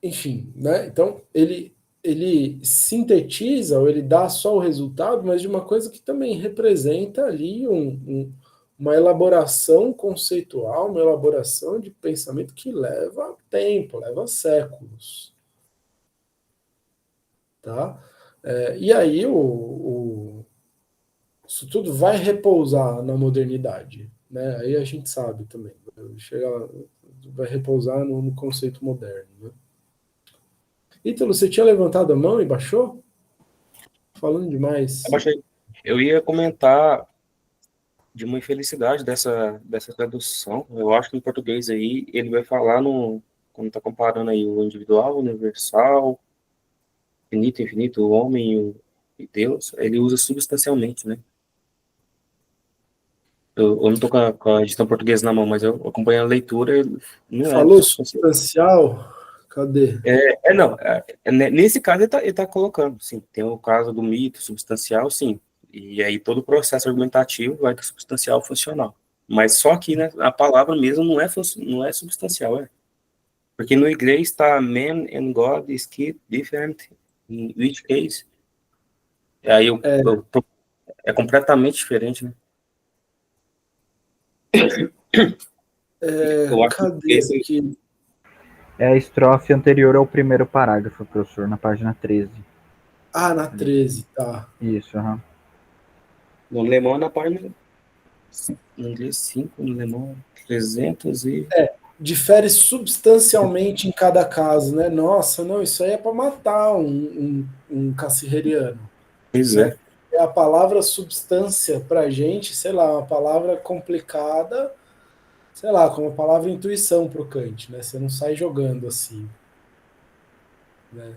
Enfim, né? Então, ele sintetiza, ou ele dá só o resultado, mas de uma coisa que também representa ali uma elaboração conceitual, uma elaboração de pensamento que leva tempo, leva séculos. Tá? E aí isso tudo vai repousar na modernidade, né? Aí a gente sabe também, vai repousar no conceito moderno, né? Ítalo, você tinha levantado a mão e baixou? Falando demais. Eu ia comentar de uma infelicidade dessa tradução. Eu acho que em português aí ele vai falar quando está comparando aí o individual, o universal, finito, infinito, o homem e Deus, ele usa substancialmente, né? Eu não estou com a edição portuguesa na mão, mas eu acompanho a leitura, não é Falou substancial. substancial? Cadê? Não, nesse caso ele tá colocando, sim, tem o caso do mito substancial, sim, e aí todo o processo argumentativo vai do substancial ao funcional, mas só que, né, a palavra mesmo não é substancial, porque no inglês está man and God is keep different in which case, aí é completamente diferente, né? Eu acho que Cadê aqui? É a estrofe anterior ao primeiro parágrafo, professor, na página 13. Ah, na 13, tá. Isso, aham. no alemão é na página, no inglês 5, no alemão 300 e... Difere substancialmente em cada caso, né? Nossa, não, isso aí é para matar um cassirreriano, Pois né? é. A palavra substância para a gente, sei lá, uma palavra complicada, sei lá, como a palavra intuição para o Kant, né? Você não sai jogando assim, né?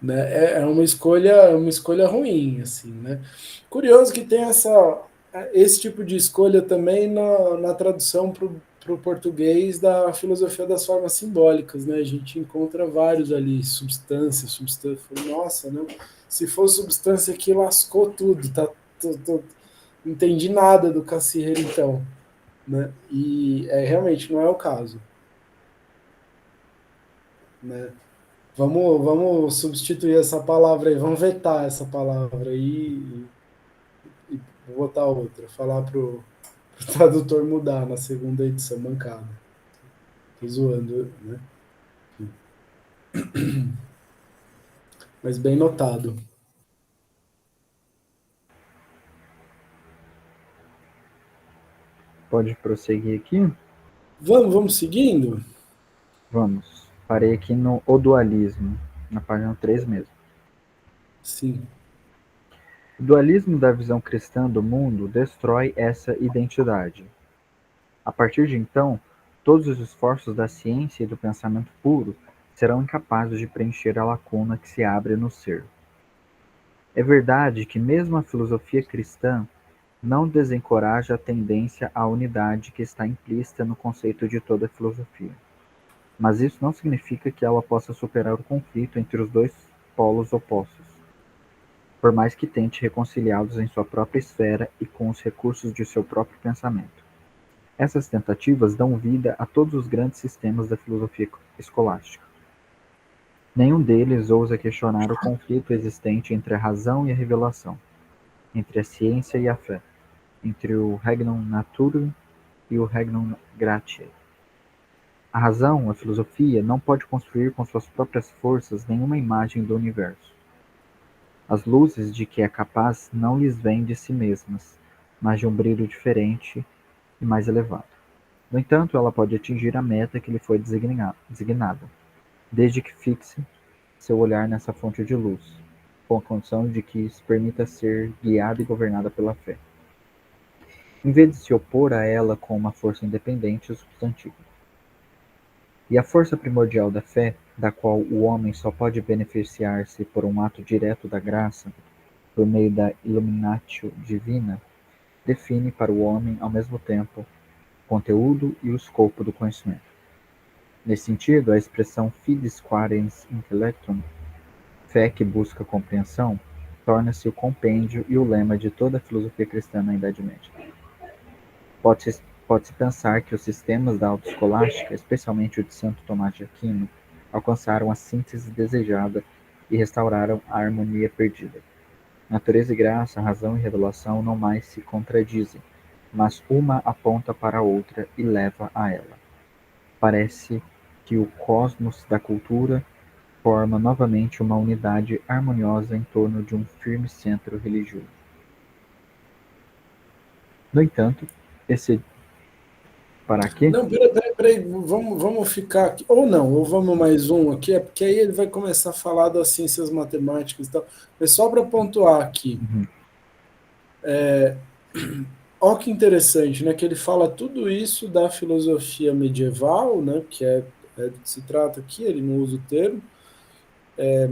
Né? É uma escolha ruim, assim, né? Curioso que tem esse tipo de escolha também na tradução para o português da filosofia das formas simbólicas, né? A gente encontra vários ali, substância. Nossa, não, se for substância aqui, lascou tudo, tá? Não entendi nada do Cassirer, então, né? E realmente não é o caso, né? Vamos substituir essa palavra aí, vamos vetar essa palavra aí e botar outra. Falar pro tradutor mudar na segunda edição bancada. Tô zoando, né? Mas bem notado. Pode prosseguir aqui? Vamos seguindo? Vamos. Parei aqui no O Dualismo, na página 3 mesmo. Sim. O dualismo da visão cristã do mundo destrói essa identidade. A partir de então, todos os esforços da ciência e do pensamento puro serão incapazes de preencher a lacuna que se abre no ser. É verdade que mesmo a filosofia cristã não desencoraja a tendência à unidade que está implícita no conceito de toda filosofia. Mas isso não significa que ela possa superar o conflito entre os dois polos opostos, por mais que tente reconciliá-los em sua própria esfera e com os recursos de seu próprio pensamento. Essas tentativas dão vida a todos os grandes sistemas da filosofia escolástica. Nenhum deles ousa questionar o conflito existente entre a razão e a revelação, entre a ciência e a fé, entre o regnum naturae e o regnum gratiae. A razão, a filosofia, não pode construir com suas próprias forças nenhuma imagem do universo. As luzes de que é capaz não lhes vêm de si mesmas, mas de um brilho diferente e mais elevado. No entanto, ela pode atingir a meta que lhe foi designada, desde que fixe seu olhar nessa fonte de luz, com a condição de que se permita ser guiada e governada pela fé, em vez de se opor a ela com uma força independente e substantiva. E a força primordial da fé, da qual o homem só pode beneficiar-se por um ato direto da graça, por meio da illuminatio divina, define para o homem, ao mesmo tempo, o conteúdo e o escopo do conhecimento. Nesse sentido, a expressão fides quaerens intellectum, fé que busca compreensão, torna-se o compêndio e o lema de toda a filosofia cristã na Idade Média. Pode-se pensar que os sistemas da autoescolástica, especialmente o de Santo Tomás de Aquino, alcançaram a síntese desejada e restauraram a harmonia perdida. Natureza e graça, razão e revelação não mais se contradizem, mas uma aponta para a outra e leva a ela. Parece que o cosmos da cultura forma novamente uma unidade harmoniosa em torno de um firme centro religioso. No entanto, esse para quê? Não, peraí, vamos ficar aqui. Ou não, ou vamos mais um aqui, é porque aí ele vai começar a falar das ciências matemáticas e tal. Mas só para pontuar aqui. Olha que interessante, né? Que ele fala tudo isso da filosofia medieval, né? Que é do que se trata aqui, ele não usa o termo,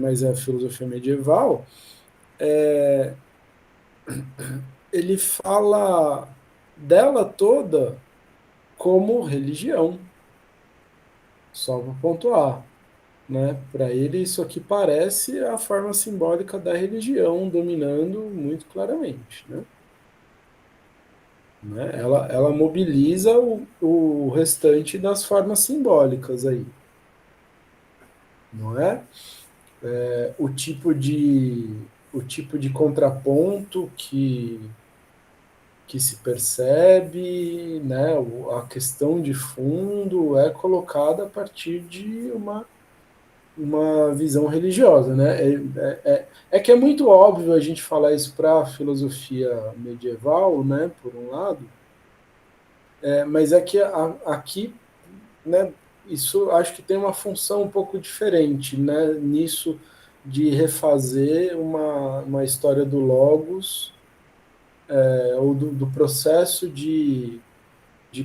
mas é a filosofia medieval. Ele fala dela toda como religião, só para pontuar, né? Para ele, isso aqui parece a forma simbólica da religião dominando muito claramente, né? Ela mobiliza o restante das formas simbólicas aí, não é? O tipo de contraponto que se percebe, né? A questão de fundo é colocada a partir de uma visão religiosa, né? É que é muito óbvio a gente falar isso para a filosofia medieval, né? Por um lado, mas é que aqui, né? Isso acho que tem uma função um pouco diferente, né? Nisso de refazer uma história do Logos, ou do processo de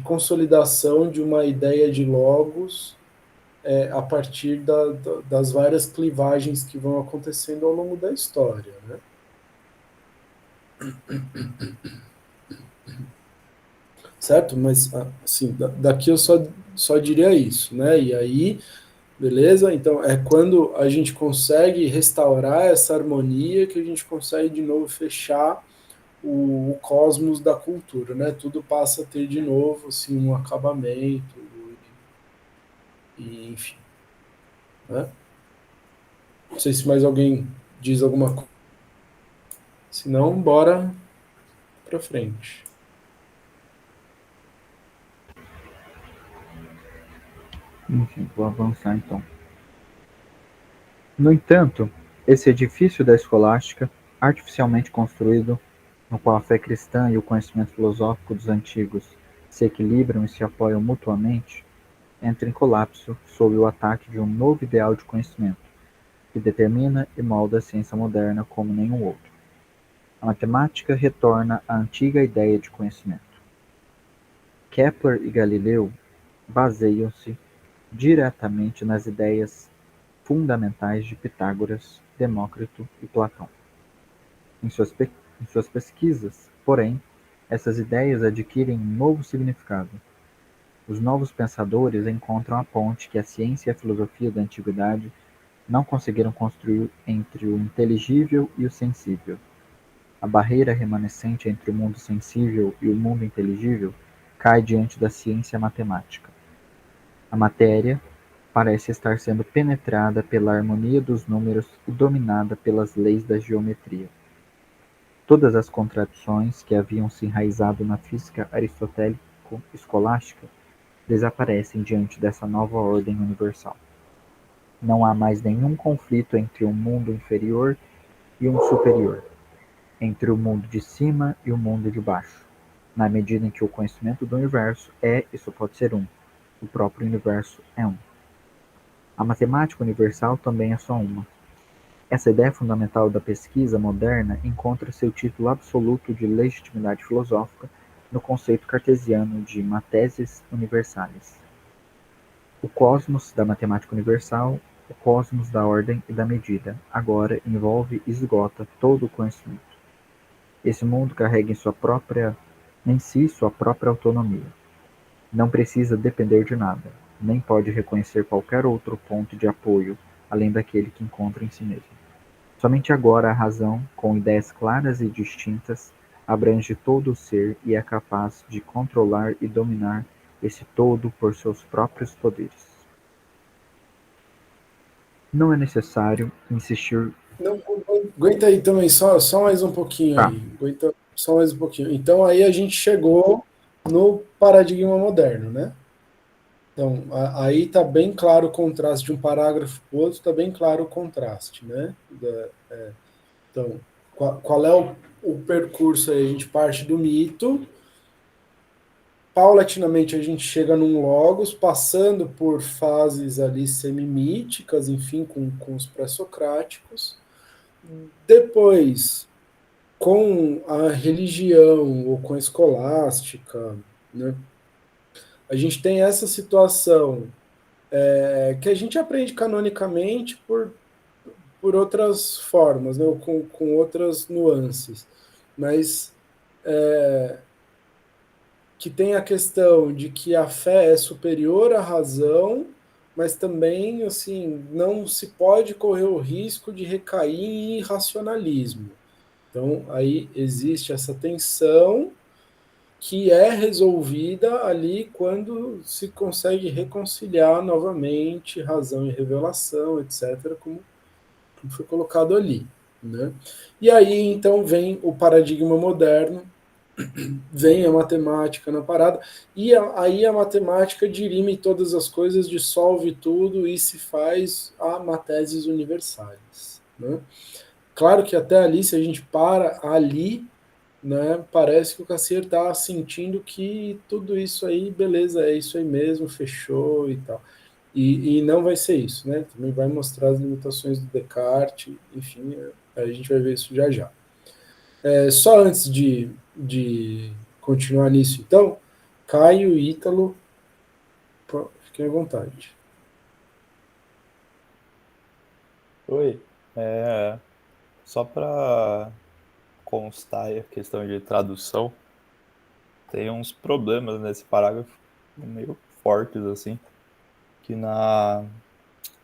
consolidação de uma ideia de Logos, a partir das várias clivagens que vão acontecendo ao longo da história, né? Certo? Mas, assim, daqui eu só diria isso, né? E aí, beleza? Então, é quando a gente consegue restaurar essa harmonia que a gente consegue de novo fechar o cosmos da cultura, né? Tudo passa a ter de novo, assim, um acabamento, e enfim, né? Não sei se mais alguém diz alguma coisa. Se não, bora para frente. Enfim, vou avançar então. No entanto, esse edifício da escolástica, artificialmente construído, no qual a fé cristã e o conhecimento filosófico dos antigos se equilibram e se apoiam mutuamente, entra em colapso sob o ataque de um novo ideal de conhecimento, que determina e molda a ciência moderna como nenhum outro. A matemática retorna à antiga ideia de conhecimento. Kepler e Galileu baseiam-se diretamente nas ideias fundamentais de Pitágoras, Demócrito e Platão. Em suas pesquisas, porém, essas ideias adquirem um novo significado. Os novos pensadores encontram a ponte que a ciência e a filosofia da antiguidade não conseguiram construir entre o inteligível e o sensível. A barreira remanescente entre o mundo sensível e o mundo inteligível cai diante da ciência matemática. A matéria parece estar sendo penetrada pela harmonia dos números e dominada pelas leis da geometria. Todas as contradições que haviam se enraizado na física aristotélico-escolástica desaparecem diante dessa nova ordem universal. Não há mais nenhum conflito entre um mundo inferior e um superior, entre o mundo de cima e o mundo de baixo, na medida em que o conhecimento do universo é e só pode ser um. O próprio universo é um. A matemática universal também é só uma. Essa ideia fundamental da pesquisa moderna encontra seu título absoluto de legitimidade filosófica no conceito cartesiano de matesis universalis. O cosmos da matemática universal, o cosmos da ordem e da medida, agora envolve e esgota todo o conhecimento. Esse mundo carrega em si sua própria autonomia. Não precisa depender de nada, nem pode reconhecer qualquer outro ponto de apoio além daquele que encontra em si mesmo. Somente agora a razão, com ideias claras e distintas, abrange todo o ser e é capaz de controlar e dominar esse todo por seus próprios poderes. Não é necessário insistir. Não, aguenta aí também, só mais um pouquinho Tá. aí. Aguenta só mais um pouquinho. Então aí a gente chegou no paradigma moderno, né? Então, aí está bem claro o contraste de um parágrafo para o outro, está bem claro o contraste, né? Então, qual é o percurso aí? A gente parte do mito, paulatinamente a gente chega num logos, passando por fases ali semimíticas, enfim, com os pré-socráticos. Depois, com a religião ou com a escolástica, né? A gente tem essa situação que a gente aprende canonicamente por outras formas, né? Ou com outras nuances, mas que tem a questão de que a fé é superior à razão, mas também assim não se pode correr o risco de recair em irracionalismo. Então aí existe essa tensão que é resolvida ali quando se consegue reconciliar novamente razão e revelação, etc., como foi colocado ali. Né? E aí, então, vem o paradigma moderno, vem a matemática na parada, e aí a matemática dirime todas as coisas, dissolve tudo e se faz a mateses universais. Né? Claro que até ali, se a gente para ali, né, parece que o Cassier está sentindo que tudo isso aí, beleza, é isso aí mesmo, fechou e tal. E não vai ser isso, né? Também vai mostrar as limitações do Descartes, enfim, a gente vai ver isso já já. Só antes de continuar nisso, então, Caio e Ítalo, fiquem à vontade. Oi. Só para constar aí a questão de tradução, tem uns problemas nesse parágrafo meio fortes, assim, que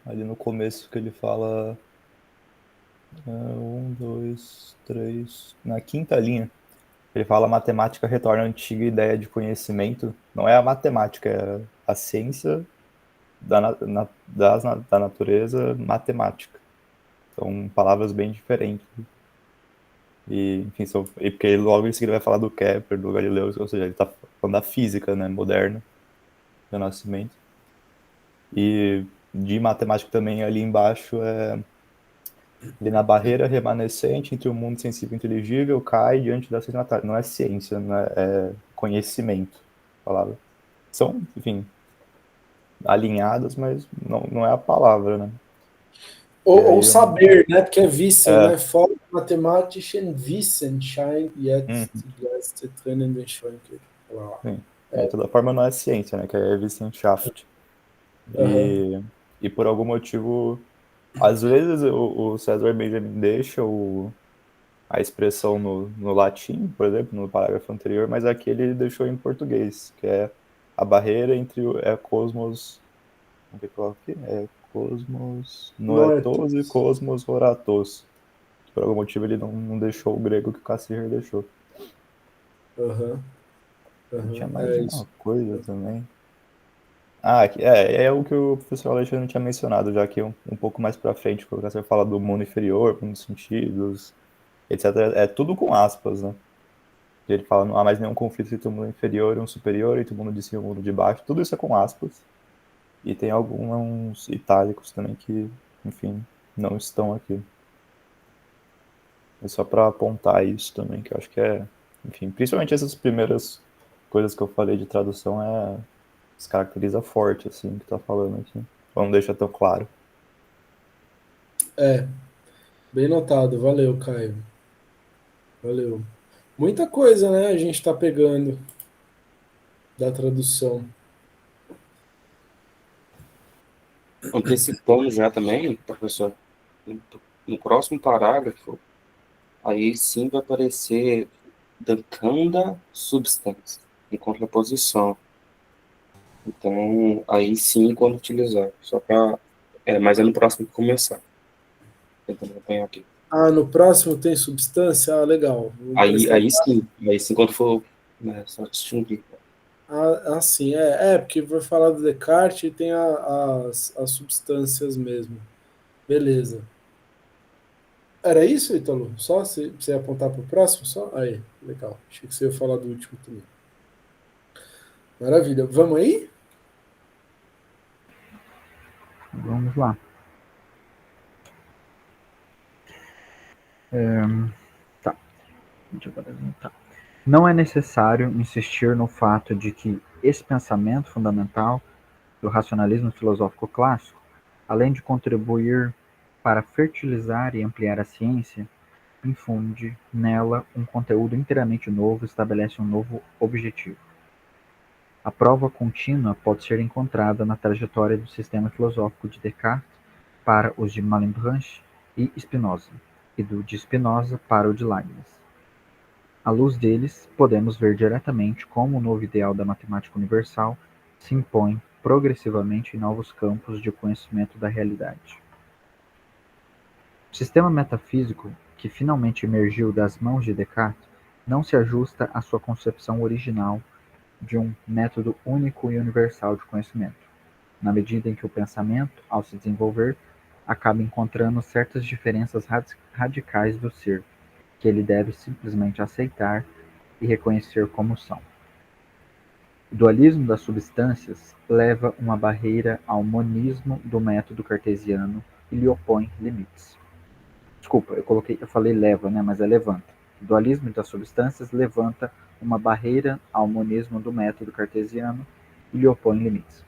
ali no começo que ele fala 1, 2, 3, na quinta linha, ele fala: a matemática retorna a antiga ideia de conhecimento. Não é a matemática, é a ciência da natureza matemática. São palavras bem diferentes. E, enfim, e porque logo em seguida vai falar do Kepler, do Galileu, ou seja, ele está falando da física, né, moderna, do Nascimento. E de matemática também, ali embaixo, ali na barreira remanescente entre o mundo sensível e inteligível, cai diante da ciência natural. Não é ciência, não é conhecimento, a palavra. São, enfim, alinhadas, mas não é a palavra, né? Ou saber, né? Porque é Wissen, né? Vor mathematischen Wissen scheint jetzt die letzte trennende Schranke. Sim. De toda forma, não é ciência, né? Que é Wissenschaft. E por algum motivo, às vezes o César Benjamin deixa o a expressão no latim, por exemplo, no parágrafo anterior, mas aqui ele deixou em português, que é a barreira entre o cosmos, o que eu coloco aqui? É cosmos noetos e Noetos. cosmos oratos. Por algum motivo ele não deixou o grego que o Cassirer deixou. Aham, E tinha aham, mais é uma isso. coisa também. Ah, é o que o professor Alexandre tinha mencionado, já que um pouco mais para frente, quando você fala do mundo inferior, mundo dos sentidos, etc. É tudo com aspas, né? Ele fala, não há mais nenhum conflito entre o mundo inferior e um superior, entre o mundo de cima e o mundo de baixo. Tudo isso é com aspas. E tem alguns itálicos também que, enfim, não estão aqui. É só para apontar isso também, que eu acho que enfim, principalmente essas primeiras coisas que eu falei de tradução se caracteriza forte, assim, que tá falando aqui. Ou não deixa tão claro. É, bem notado. Valeu, Caio. Valeu. Muita coisa, né, a gente está pegando da tradução. Antecipando já também, professor, no no próximo parágrafo, aí sim vai aparecer decanda substância, em contraposição. Então, aí sim, quando utilizar. Só para. Mas é no próximo que começar. Tentando acompanhar aqui. Ah, no próximo tem substância? Ah, legal. Vamos Aí, prestar. aí sim, quando for. Né, só distinguir. Sim, porque vai falar do Descartes e tem as substâncias mesmo. Beleza. Era isso, Ítalo? Só? Você ia apontar para o próximo? Só? Aí, legal. Achei que você ia falar do último também. Maravilha. Vamos aí? Vamos lá. Tá. Deixa eu apresentar. Não é necessário insistir no fato de que esse pensamento fundamental do racionalismo filosófico clássico, além de contribuir para fertilizar e ampliar a ciência, infunde nela um conteúdo inteiramente novo e estabelece um novo objetivo. A prova contínua pode ser encontrada na trajetória do sistema filosófico de Descartes para os de Malebranche e Spinoza, e do de Spinoza para o de Leibniz. À luz deles, podemos ver diretamente como o novo ideal da matemática universal se impõe progressivamente em novos campos de conhecimento da realidade. O sistema metafísico que finalmente emergiu das mãos de Descartes não se ajusta à sua concepção original de um método único e universal de conhecimento, na medida em que o pensamento, ao se desenvolver, acaba encontrando certas diferenças radicais do ser, que ele deve simplesmente aceitar e reconhecer como são. O dualismo das substâncias leva uma barreira ao monismo do método cartesiano e lhe opõe limites. Desculpa, eu falei leva, né, mas é levanta. O dualismo das substâncias levanta uma barreira ao monismo do método cartesiano e lhe opõe limites.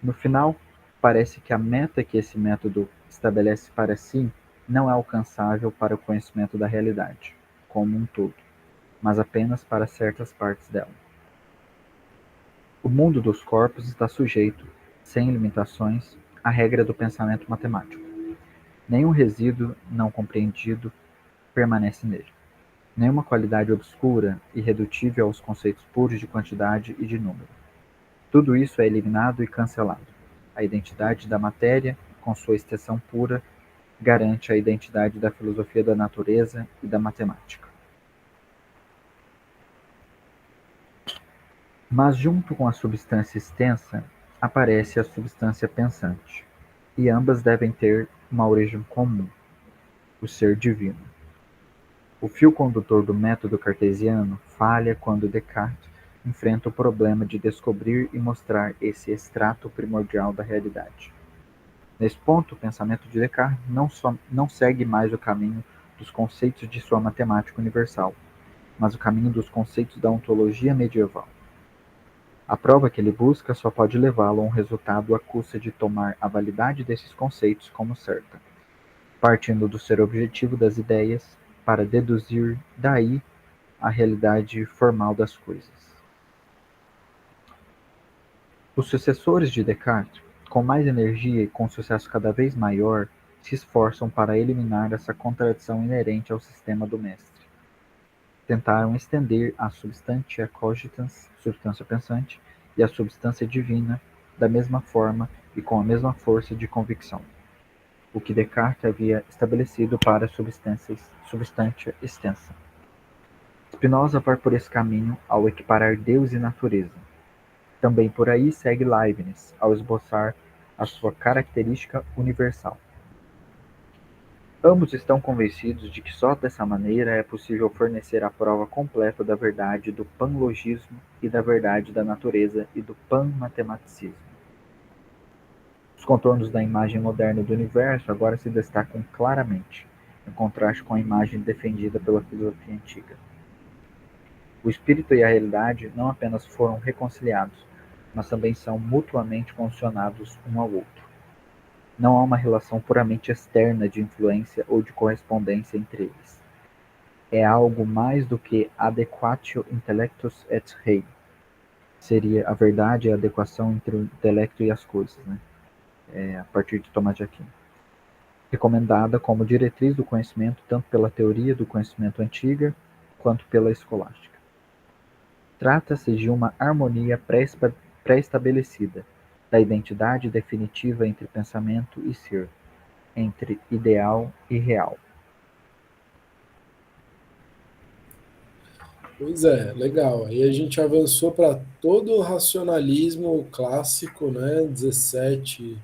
No final, parece que a meta que esse método estabelece para si não é alcançável para o conhecimento da realidade, como um todo, mas apenas para certas partes dela. O mundo dos corpos está sujeito, sem limitações, à regra do pensamento matemático. Nenhum resíduo não compreendido permanece nele. Nenhuma qualidade obscura, irredutível aos conceitos puros de quantidade e de número. Tudo isso é eliminado e cancelado. A identidade da matéria, com sua extensão pura, garante a identidade da filosofia da natureza e da matemática. Mas junto com a substância extensa, aparece a substância pensante, e ambas devem ter uma origem comum, o ser divino. O fio condutor do método cartesiano falha quando Descartes enfrenta o problema de descobrir e mostrar esse extrato primordial da realidade. Nesse ponto, o pensamento de Descartes não segue mais o caminho dos conceitos de sua matemática universal, mas o caminho dos conceitos da ontologia medieval. A prova que ele busca só pode levá-lo a um resultado à custa de tomar a validade desses conceitos como certa, partindo do ser objetivo das ideias para deduzir daí a realidade formal das coisas. Os sucessores de Descartes, com mais energia e com sucesso cada vez maior, se esforçam para eliminar essa contradição inerente ao sistema do mestre. Tentaram estender a substantia cogitans, substância pensante, e a substância divina da mesma forma e com a mesma força de convicção, o que Descartes havia estabelecido para a substância extensa. Spinoza vai por esse caminho ao equiparar Deus e natureza. Também por aí segue Leibniz, ao esboçar a sua característica universal. Ambos estão convencidos de que só dessa maneira é possível fornecer a prova completa da verdade do panlogismo e da verdade da natureza e do panmatematicismo. Os contornos da imagem moderna do universo agora se destacam claramente, em contraste com a imagem defendida pela filosofia antiga. O espírito e a realidade não apenas foram reconciliados, mas também são mutuamente condicionados um ao outro. Não há uma relação puramente externa de influência ou de correspondência entre eles. É algo mais do que adequatio intellectus et rei. Seria a verdade e a adequação entre o intelecto e as coisas, né? A partir de Tomás de Aquino. Recomendada como diretriz do conhecimento tanto pela teoria do conhecimento antiga quanto pela escolástica. Trata-se de uma harmonia pré-estabelecida, da identidade definitiva entre pensamento e ser, entre ideal e real. Pois é, legal. Aí a gente avançou para todo o racionalismo clássico, né? 17,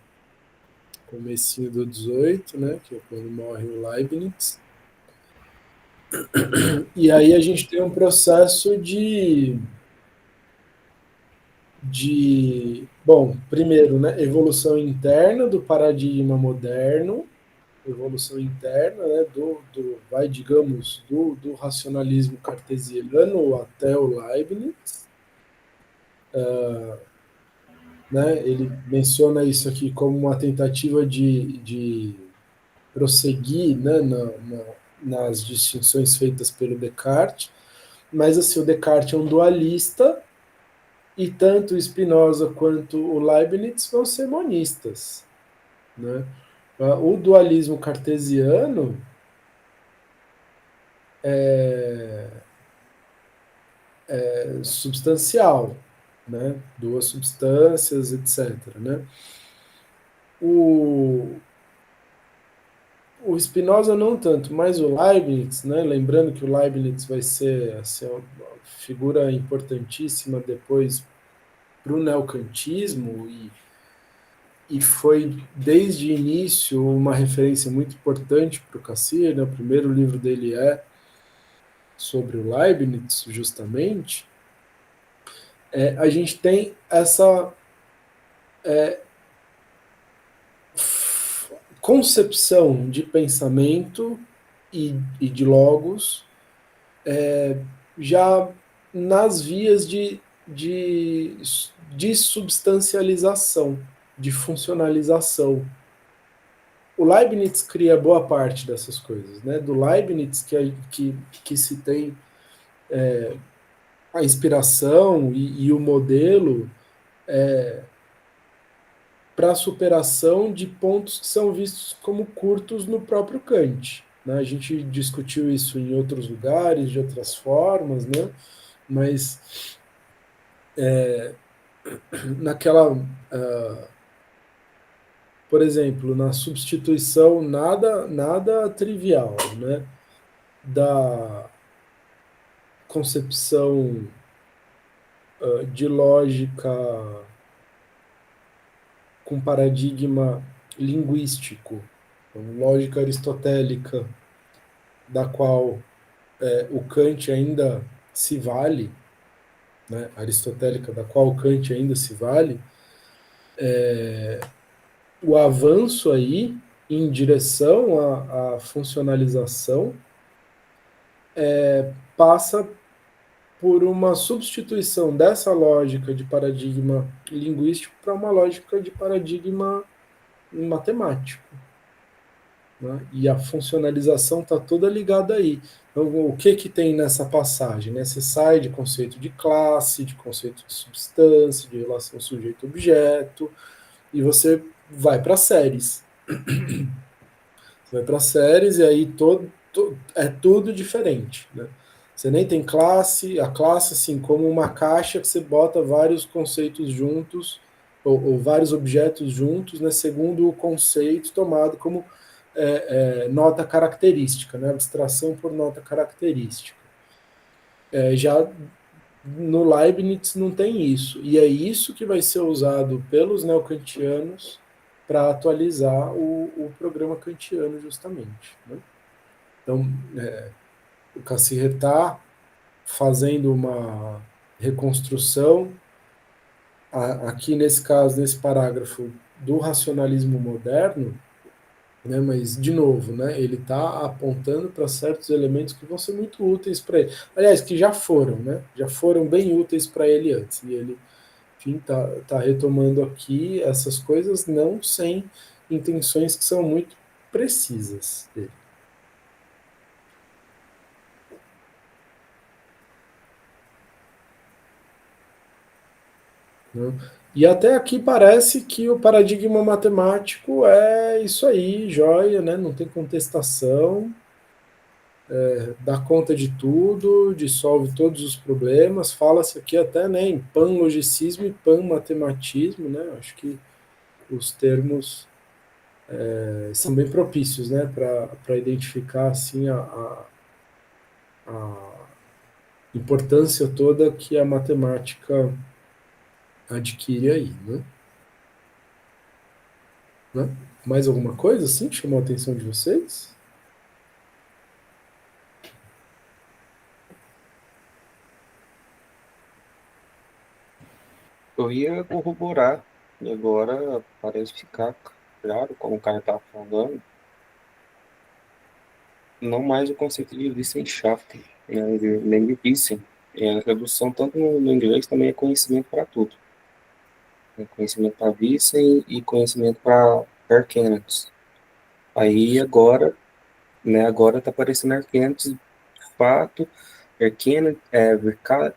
comecinho do 18, né? Que é quando morre o Leibniz. E aí a gente tem um processo bom, primeiro, né, evolução interna do paradigma moderno, evolução interna, né, digamos, do racionalismo cartesiano até o Leibniz. Né, ele menciona isso aqui como uma tentativa de prosseguir, né, nas distinções feitas pelo Descartes, mas assim, o Descartes é um dualista, e tanto o Spinoza quanto o Leibniz vão ser monistas. Né? O dualismo cartesiano é substancial, né? Duas substâncias, etc. Né? O Spinoza não tanto, mas o Leibniz, né? Lembrando que o Leibniz vai ser assim, uma figura importantíssima depois para o neocantismo e foi desde o início uma referência muito importante para o Cassirer, né? O primeiro livro dele é sobre o Leibniz, justamente. A gente tem essa concepção de pensamento e de logos já nas vias de substancialização, de funcionalização. O Leibniz cria boa parte dessas coisas, né? Do Leibniz que se tem a inspiração e o modelo para a superação de pontos que são vistos como curtos no próprio Kant. Né? A gente discutiu isso em outros lugares, de outras formas, né? Mas naquela... por exemplo, na substituição nada trivial, né? Da concepção de lógica com paradigma linguístico, lógica aristotélica, da qual o Kant ainda se vale, né? Aristotélica, da qual o Kant ainda se vale, o avanço aí em direção à funcionalização passa por uma substituição dessa lógica de paradigma linguístico para uma lógica de paradigma matemático. Né? E a funcionalização está toda ligada aí. Então, o que tem nessa passagem? Né? Você sai de conceito de classe, de conceito de substância, de relação sujeito-objeto, e você vai para séries. vai para séries e aí é tudo diferente, né? Você nem tem classe, a classe assim como uma caixa que você bota vários conceitos juntos ou vários objetos juntos, né? Segundo o conceito tomado como nota característica, né? Abstração por nota característica. Já no Leibniz não tem isso, e é isso que vai ser usado pelos neocantianos para atualizar o programa kantiano, justamente. Né? Então, o Cassirer está fazendo uma reconstrução, aqui nesse caso, nesse parágrafo, do racionalismo moderno, né, mas, de novo, né, ele está apontando para certos elementos que vão ser muito úteis para ele. Aliás, que já foram, né, já foram bem úteis para ele antes, e ele, enfim, tá retomando aqui essas coisas, não sem intenções que são muito precisas dele. Né? E até aqui parece que o paradigma matemático é isso aí, joia, né? Não tem contestação, dá conta de tudo, dissolve todos os problemas. Fala-se aqui até, né, em panlogicismo e panmatematismo, né? Acho que os termos são bem propícios, né, para identificar assim a importância toda que a matemática adquire aí, né? Né? Mais alguma coisa assim que chamou a atenção de vocês? Eu ia corroborar, e agora parece ficar claro, como o cara estava falando, não mais o conceito de Wissenschaft, né, nem de Wissen. A tradução, tanto no inglês, também é conhecimento para tudo. Conhecimento para Wissen e conhecimento para Erkenntnis. Aí agora, né, agora está aparecendo Erkenntnis, de fato, Erkennen,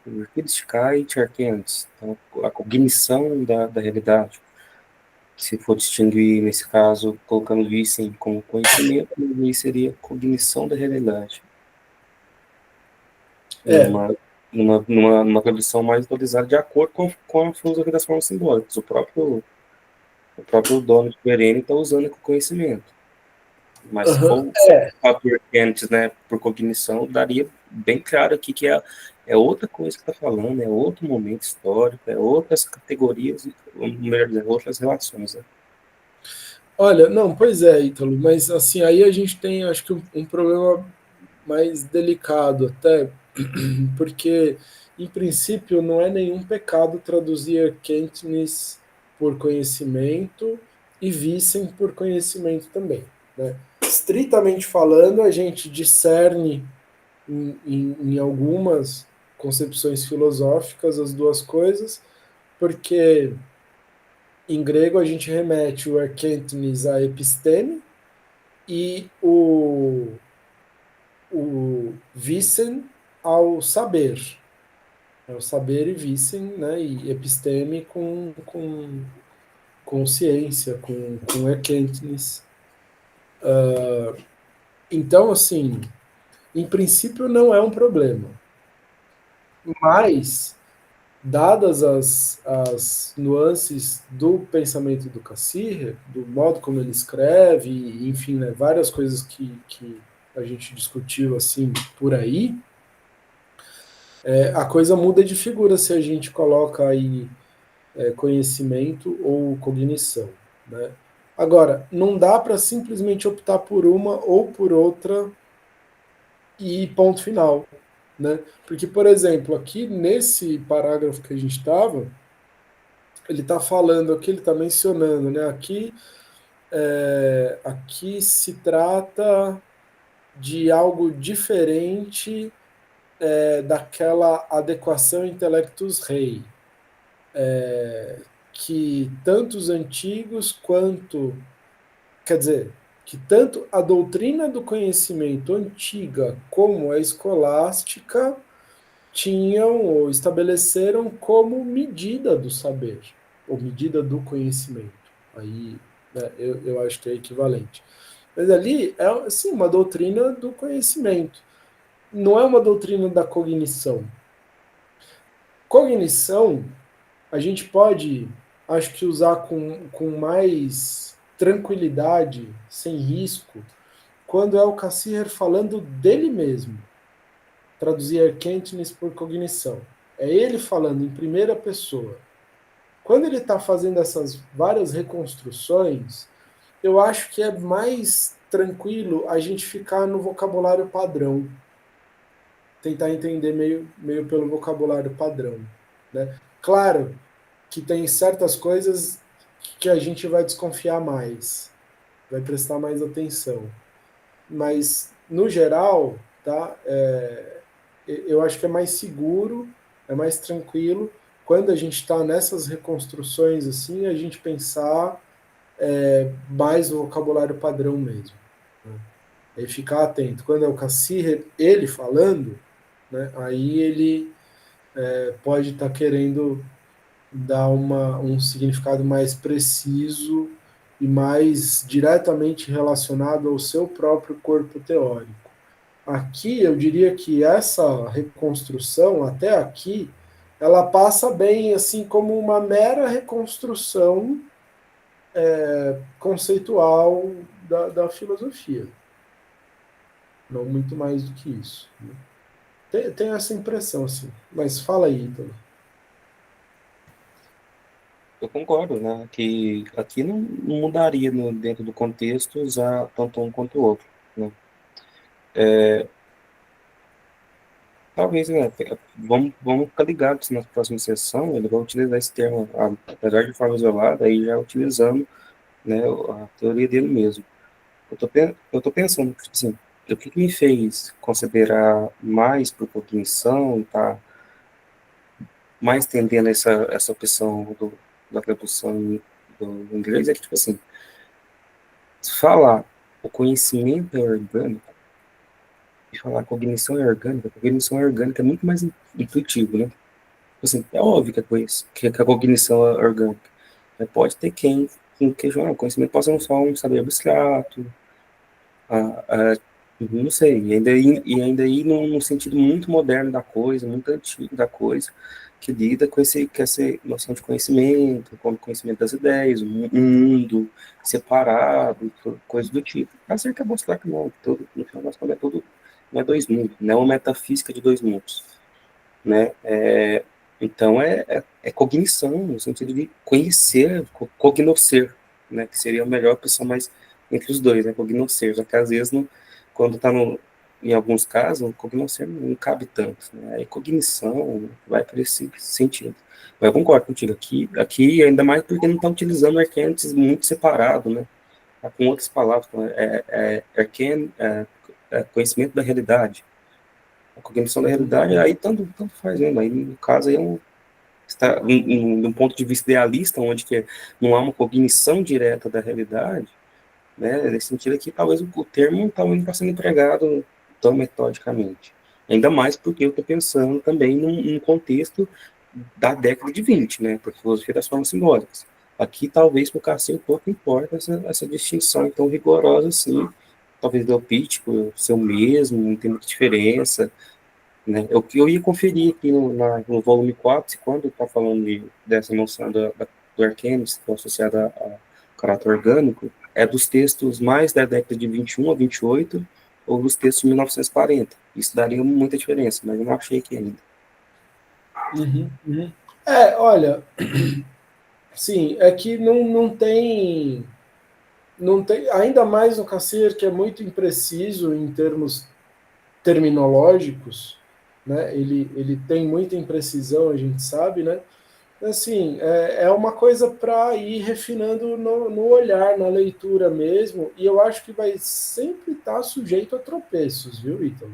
Wirklichkeit Erkenntnis, então, a cognição da realidade. Se for distinguir, nesse caso, colocando Wissen como conhecimento, aí seria cognição da realidade. Numa tradução mais atualizada, de acordo com a filosofia das formas simbólicas. O próprio dono de Verene está usando o conhecimento. Mas se for por antes, né, por cognição, daria bem claro aqui que é outra coisa que está falando, é outro momento histórico, é outras categorias, melhor dizendo, outras relações. Né? Olha, não, pois é, Ítalo, mas assim, aí a gente tem, acho que um problema mais delicado até, porque, em princípio, não é nenhum pecado traduzir Erkenntnis por conhecimento e Wissen por conhecimento também. Né? Estritamente falando, a gente discerne em algumas concepções filosóficas as duas coisas, porque em grego a gente remete o Erkenntnis à episteme e o Wissen ao saber. É o saber e Wissen, né, e episteme com ciência, com Erkenntnis. Então, assim, em princípio não é um problema. Mas, dadas as nuances do pensamento do Cassirer, do modo como ele escreve, enfim, né, várias coisas que a gente discutiu assim por aí, a coisa muda de figura se a gente coloca aí conhecimento ou cognição. Né? Agora, não dá para simplesmente optar por uma ou por outra e ponto final. Né? Porque, por exemplo, aqui nesse parágrafo que a gente estava, ele está falando aqui, ele está mencionando, né? Aqui se trata de algo diferente daquela adequação intellectus rei, que tanto os antigos quanto, quer dizer, que tanto a doutrina do conhecimento antiga como a escolástica tinham ou estabeleceram como medida do saber, ou medida do conhecimento. Aí, né, eu acho que é equivalente. Mas ali é, sim, uma doutrina do conhecimento. Não é uma doutrina da cognição. Cognição, a gente pode, acho que, usar com mais tranquilidade, sem risco, quando é o Cassirer falando dele mesmo. Traduzir erkenntnis por cognição. É ele falando em primeira pessoa. Quando ele está fazendo essas várias reconstruções, eu acho que é mais tranquilo a gente ficar no vocabulário padrão, tentar entender meio pelo vocabulário padrão, né? Claro que tem certas coisas que a gente vai desconfiar mais, vai prestar mais atenção, mas no geral, tá? Eu acho que é mais seguro, é mais tranquilo quando a gente está nessas reconstruções assim, a gente pensar mais no vocabulário padrão mesmo. Né? E ficar atento. Quando é o Cassirer, ele falando, né, aí ele pode estar querendo dar um significado mais preciso e mais diretamente relacionado ao seu próprio corpo teórico. Aqui, eu diria que essa reconstrução, até aqui, ela passa bem assim como uma mera reconstrução conceitual da filosofia. Não muito mais do que isso. Né? Tem essa impressão, assim. Mas fala aí, Ítalo. Eu concordo, né? Que aqui não mudaria dentro do contexto usar tanto um quanto o outro, né? Talvez, né? Vamos ficar ligados na próxima sessão. Ele vai utilizar esse termo, apesar de forma isolada, aí já utilizando, né, a teoria dele mesmo. Eu tô pensando, tipo assim, o que me fez considerar mais por cognição, tá? Mais tendendo essa opção da tradução do inglês é que, tipo assim, falar o conhecimento é orgânico e falar cognição é orgânica é muito mais intuitivo, né? Tipo assim, é óbvio que a cognição é orgânica. Mas pode ter quem questiona, o conhecimento pode ser só um saber abstrato, a, a, não sei, e ainda aí num sentido muito moderno da coisa, muito antigo da coisa, que lida com essa noção de conhecimento, como conhecimento das ideias, um mundo separado, coisa do tipo. Acerca que é mostrar que não, todo, no final das contas é tudo, não é dois mundos, não é uma metafísica de dois mundos, né? Então é cognição, no sentido de conhecer, cognoscer, né? Que seria a melhor opção mais entre os dois, né? Cognoscer, já que às vezes, quando está em alguns casos, o cognoscer não cabe tanto, né? Aí cognição vai para esse sentido. Mas eu concordo contigo, aqui ainda mais porque não está utilizando arquênopes muito separado, né? Tá com outras palavras, conhecimento da realidade. A cognição da realidade, aí tanto faz mesmo. Aí, no caso, aí está de um ponto de vista idealista, onde que não há uma cognição direta da realidade, né? Nesse sentido aqui, talvez o termo talvez não está sendo empregado tão metodicamente. Ainda mais porque eu estou pensando também num contexto da década de 20, né? Porque filosofia das formas simbólicas. Aqui, talvez, para o Cassio, pouco importa essa distinção tão rigorosa assim. Talvez do Pítico ser o mesmo, não tem muita diferença, né? O que eu ia conferir aqui no volume 4, se quando está falando dessa noção do Arquemes, que é associada a caráter orgânico, é dos textos mais da década de 21 a 28 ou dos textos de 1940. Isso daria muita diferença, mas eu não achei aqui ainda. Uhum. Olha, sim, é que não tem, ainda mais no Cassirer, que é muito impreciso em termos terminológicos, né? Ele tem muita imprecisão, a gente sabe, né? Assim, é uma coisa para ir refinando no olhar, na leitura mesmo, e eu acho que vai sempre estar sujeito a tropeços, viu, Ítalo?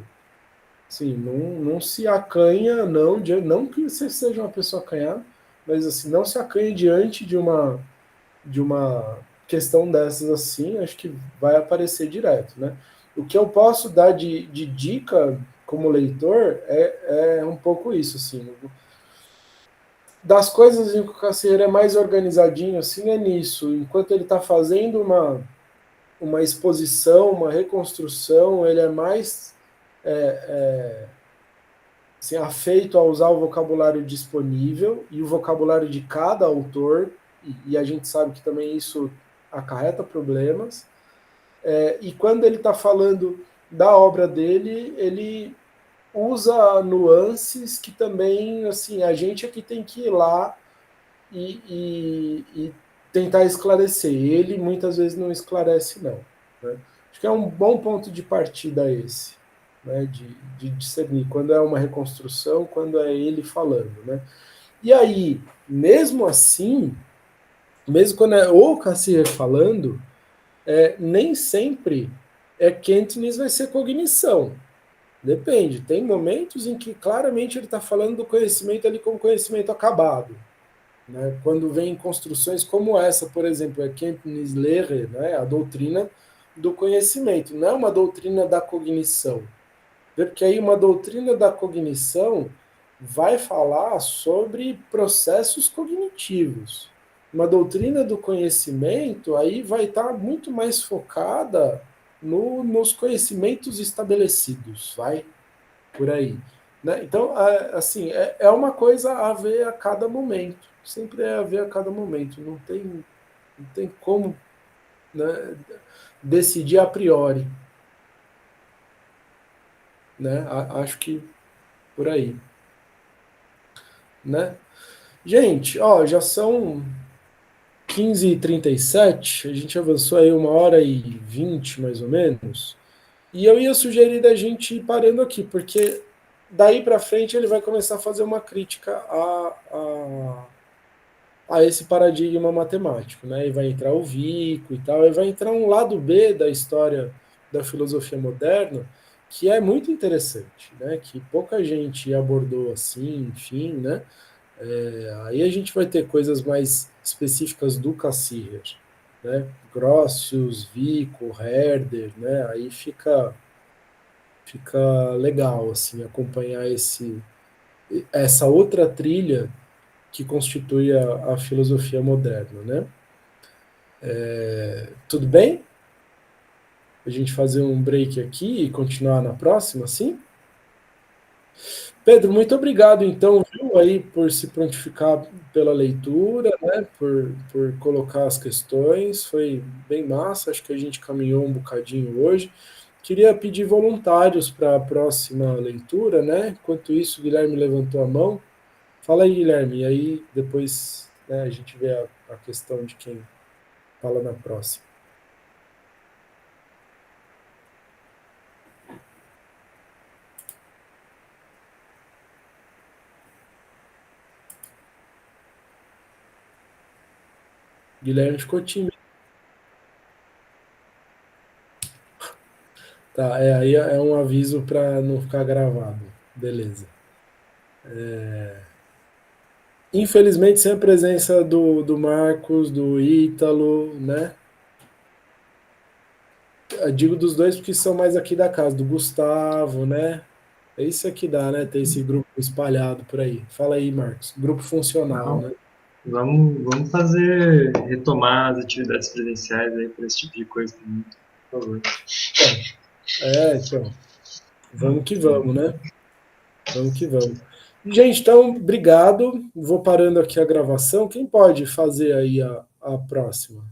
Sim, não se acanha, não que você seja uma pessoa acanhada, mas assim, não se acanha diante de uma questão dessas assim, acho que vai aparecer direto, né? O que eu posso dar de dica como leitor é um pouco isso, assim, das coisas em que o Cassier é mais organizadinho, assim, é nisso. Enquanto ele está fazendo uma exposição, uma reconstrução, ele é mais assim, afeito a usar o vocabulário disponível e o vocabulário de cada autor, e a gente sabe que também isso acarreta problemas. E quando ele está falando da obra dele, ele usa nuances que também, assim, a gente aqui tem que ir lá e tentar esclarecer. Ele muitas vezes não esclarece, não. Né? Acho que é um bom ponto de partida esse, né? De discernir quando é uma reconstrução, quando é ele falando. Né? E aí, mesmo assim, mesmo quando é o Cassirer falando, nem sempre Cantonese vai ser cognição. Depende. Tem momentos em que claramente ele está falando do conhecimento ali como conhecimento acabado. Né? Quando vem construções como essa, por exemplo, Kenntnislehre, né? A doutrina do conhecimento, não é uma doutrina da cognição. Porque aí uma doutrina da cognição vai falar sobre processos cognitivos. Uma doutrina do conhecimento aí vai estar muito mais focada nos conhecimentos estabelecidos, vai por aí. Né? Então, assim, é uma coisa a ver a cada momento. Sempre é a ver a cada momento. Não tem como, né, decidir a priori. Né? Acho que por aí. Né? Gente, ó, já são 15h37, a gente avançou aí 1h20 mais ou menos, e eu ia sugerir da gente ir parando aqui, porque daí para frente ele vai começar a fazer uma crítica a esse paradigma matemático, né? E vai entrar o Vico e tal, e vai entrar um lado B da história da filosofia moderna, que é muito interessante, né? Que pouca gente abordou assim, enfim, né? Aí a gente vai ter coisas mais específicas do Cassirer, né? Grotius, Vico, Herder, né? Aí fica legal assim acompanhar essa outra trilha que constitui a filosofia moderna, né? Tudo bem? A gente fazer um break aqui e continuar na próxima, sim? Pedro, muito obrigado, então, viu, aí, por se prontificar pela leitura, né, por colocar as questões, foi bem massa, acho que a gente caminhou um bocadinho hoje. Queria pedir voluntários para a próxima leitura, né? Enquanto isso, o Guilherme levantou a mão. Fala aí, Guilherme, e aí depois, né, a gente vê a questão de quem fala na próxima. Guilherme ficou tímido. Tá, aí é um aviso para não ficar gravado. Beleza. Infelizmente, sem a presença do Marcos, do Ítalo, né? Eu digo dos dois porque são mais aqui da casa, do Gustavo, né? É isso que dá, né? Ter esse grupo espalhado por aí. Fala aí, Marcos. Grupo funcional, Não, né? vamos retomar as atividades presenciais aí para esse tipo de coisa também, por favor. Então. Vamos que vamos, né? Vamos que vamos. Gente, então, obrigado. Vou parando aqui a gravação. Quem pode fazer aí a próxima?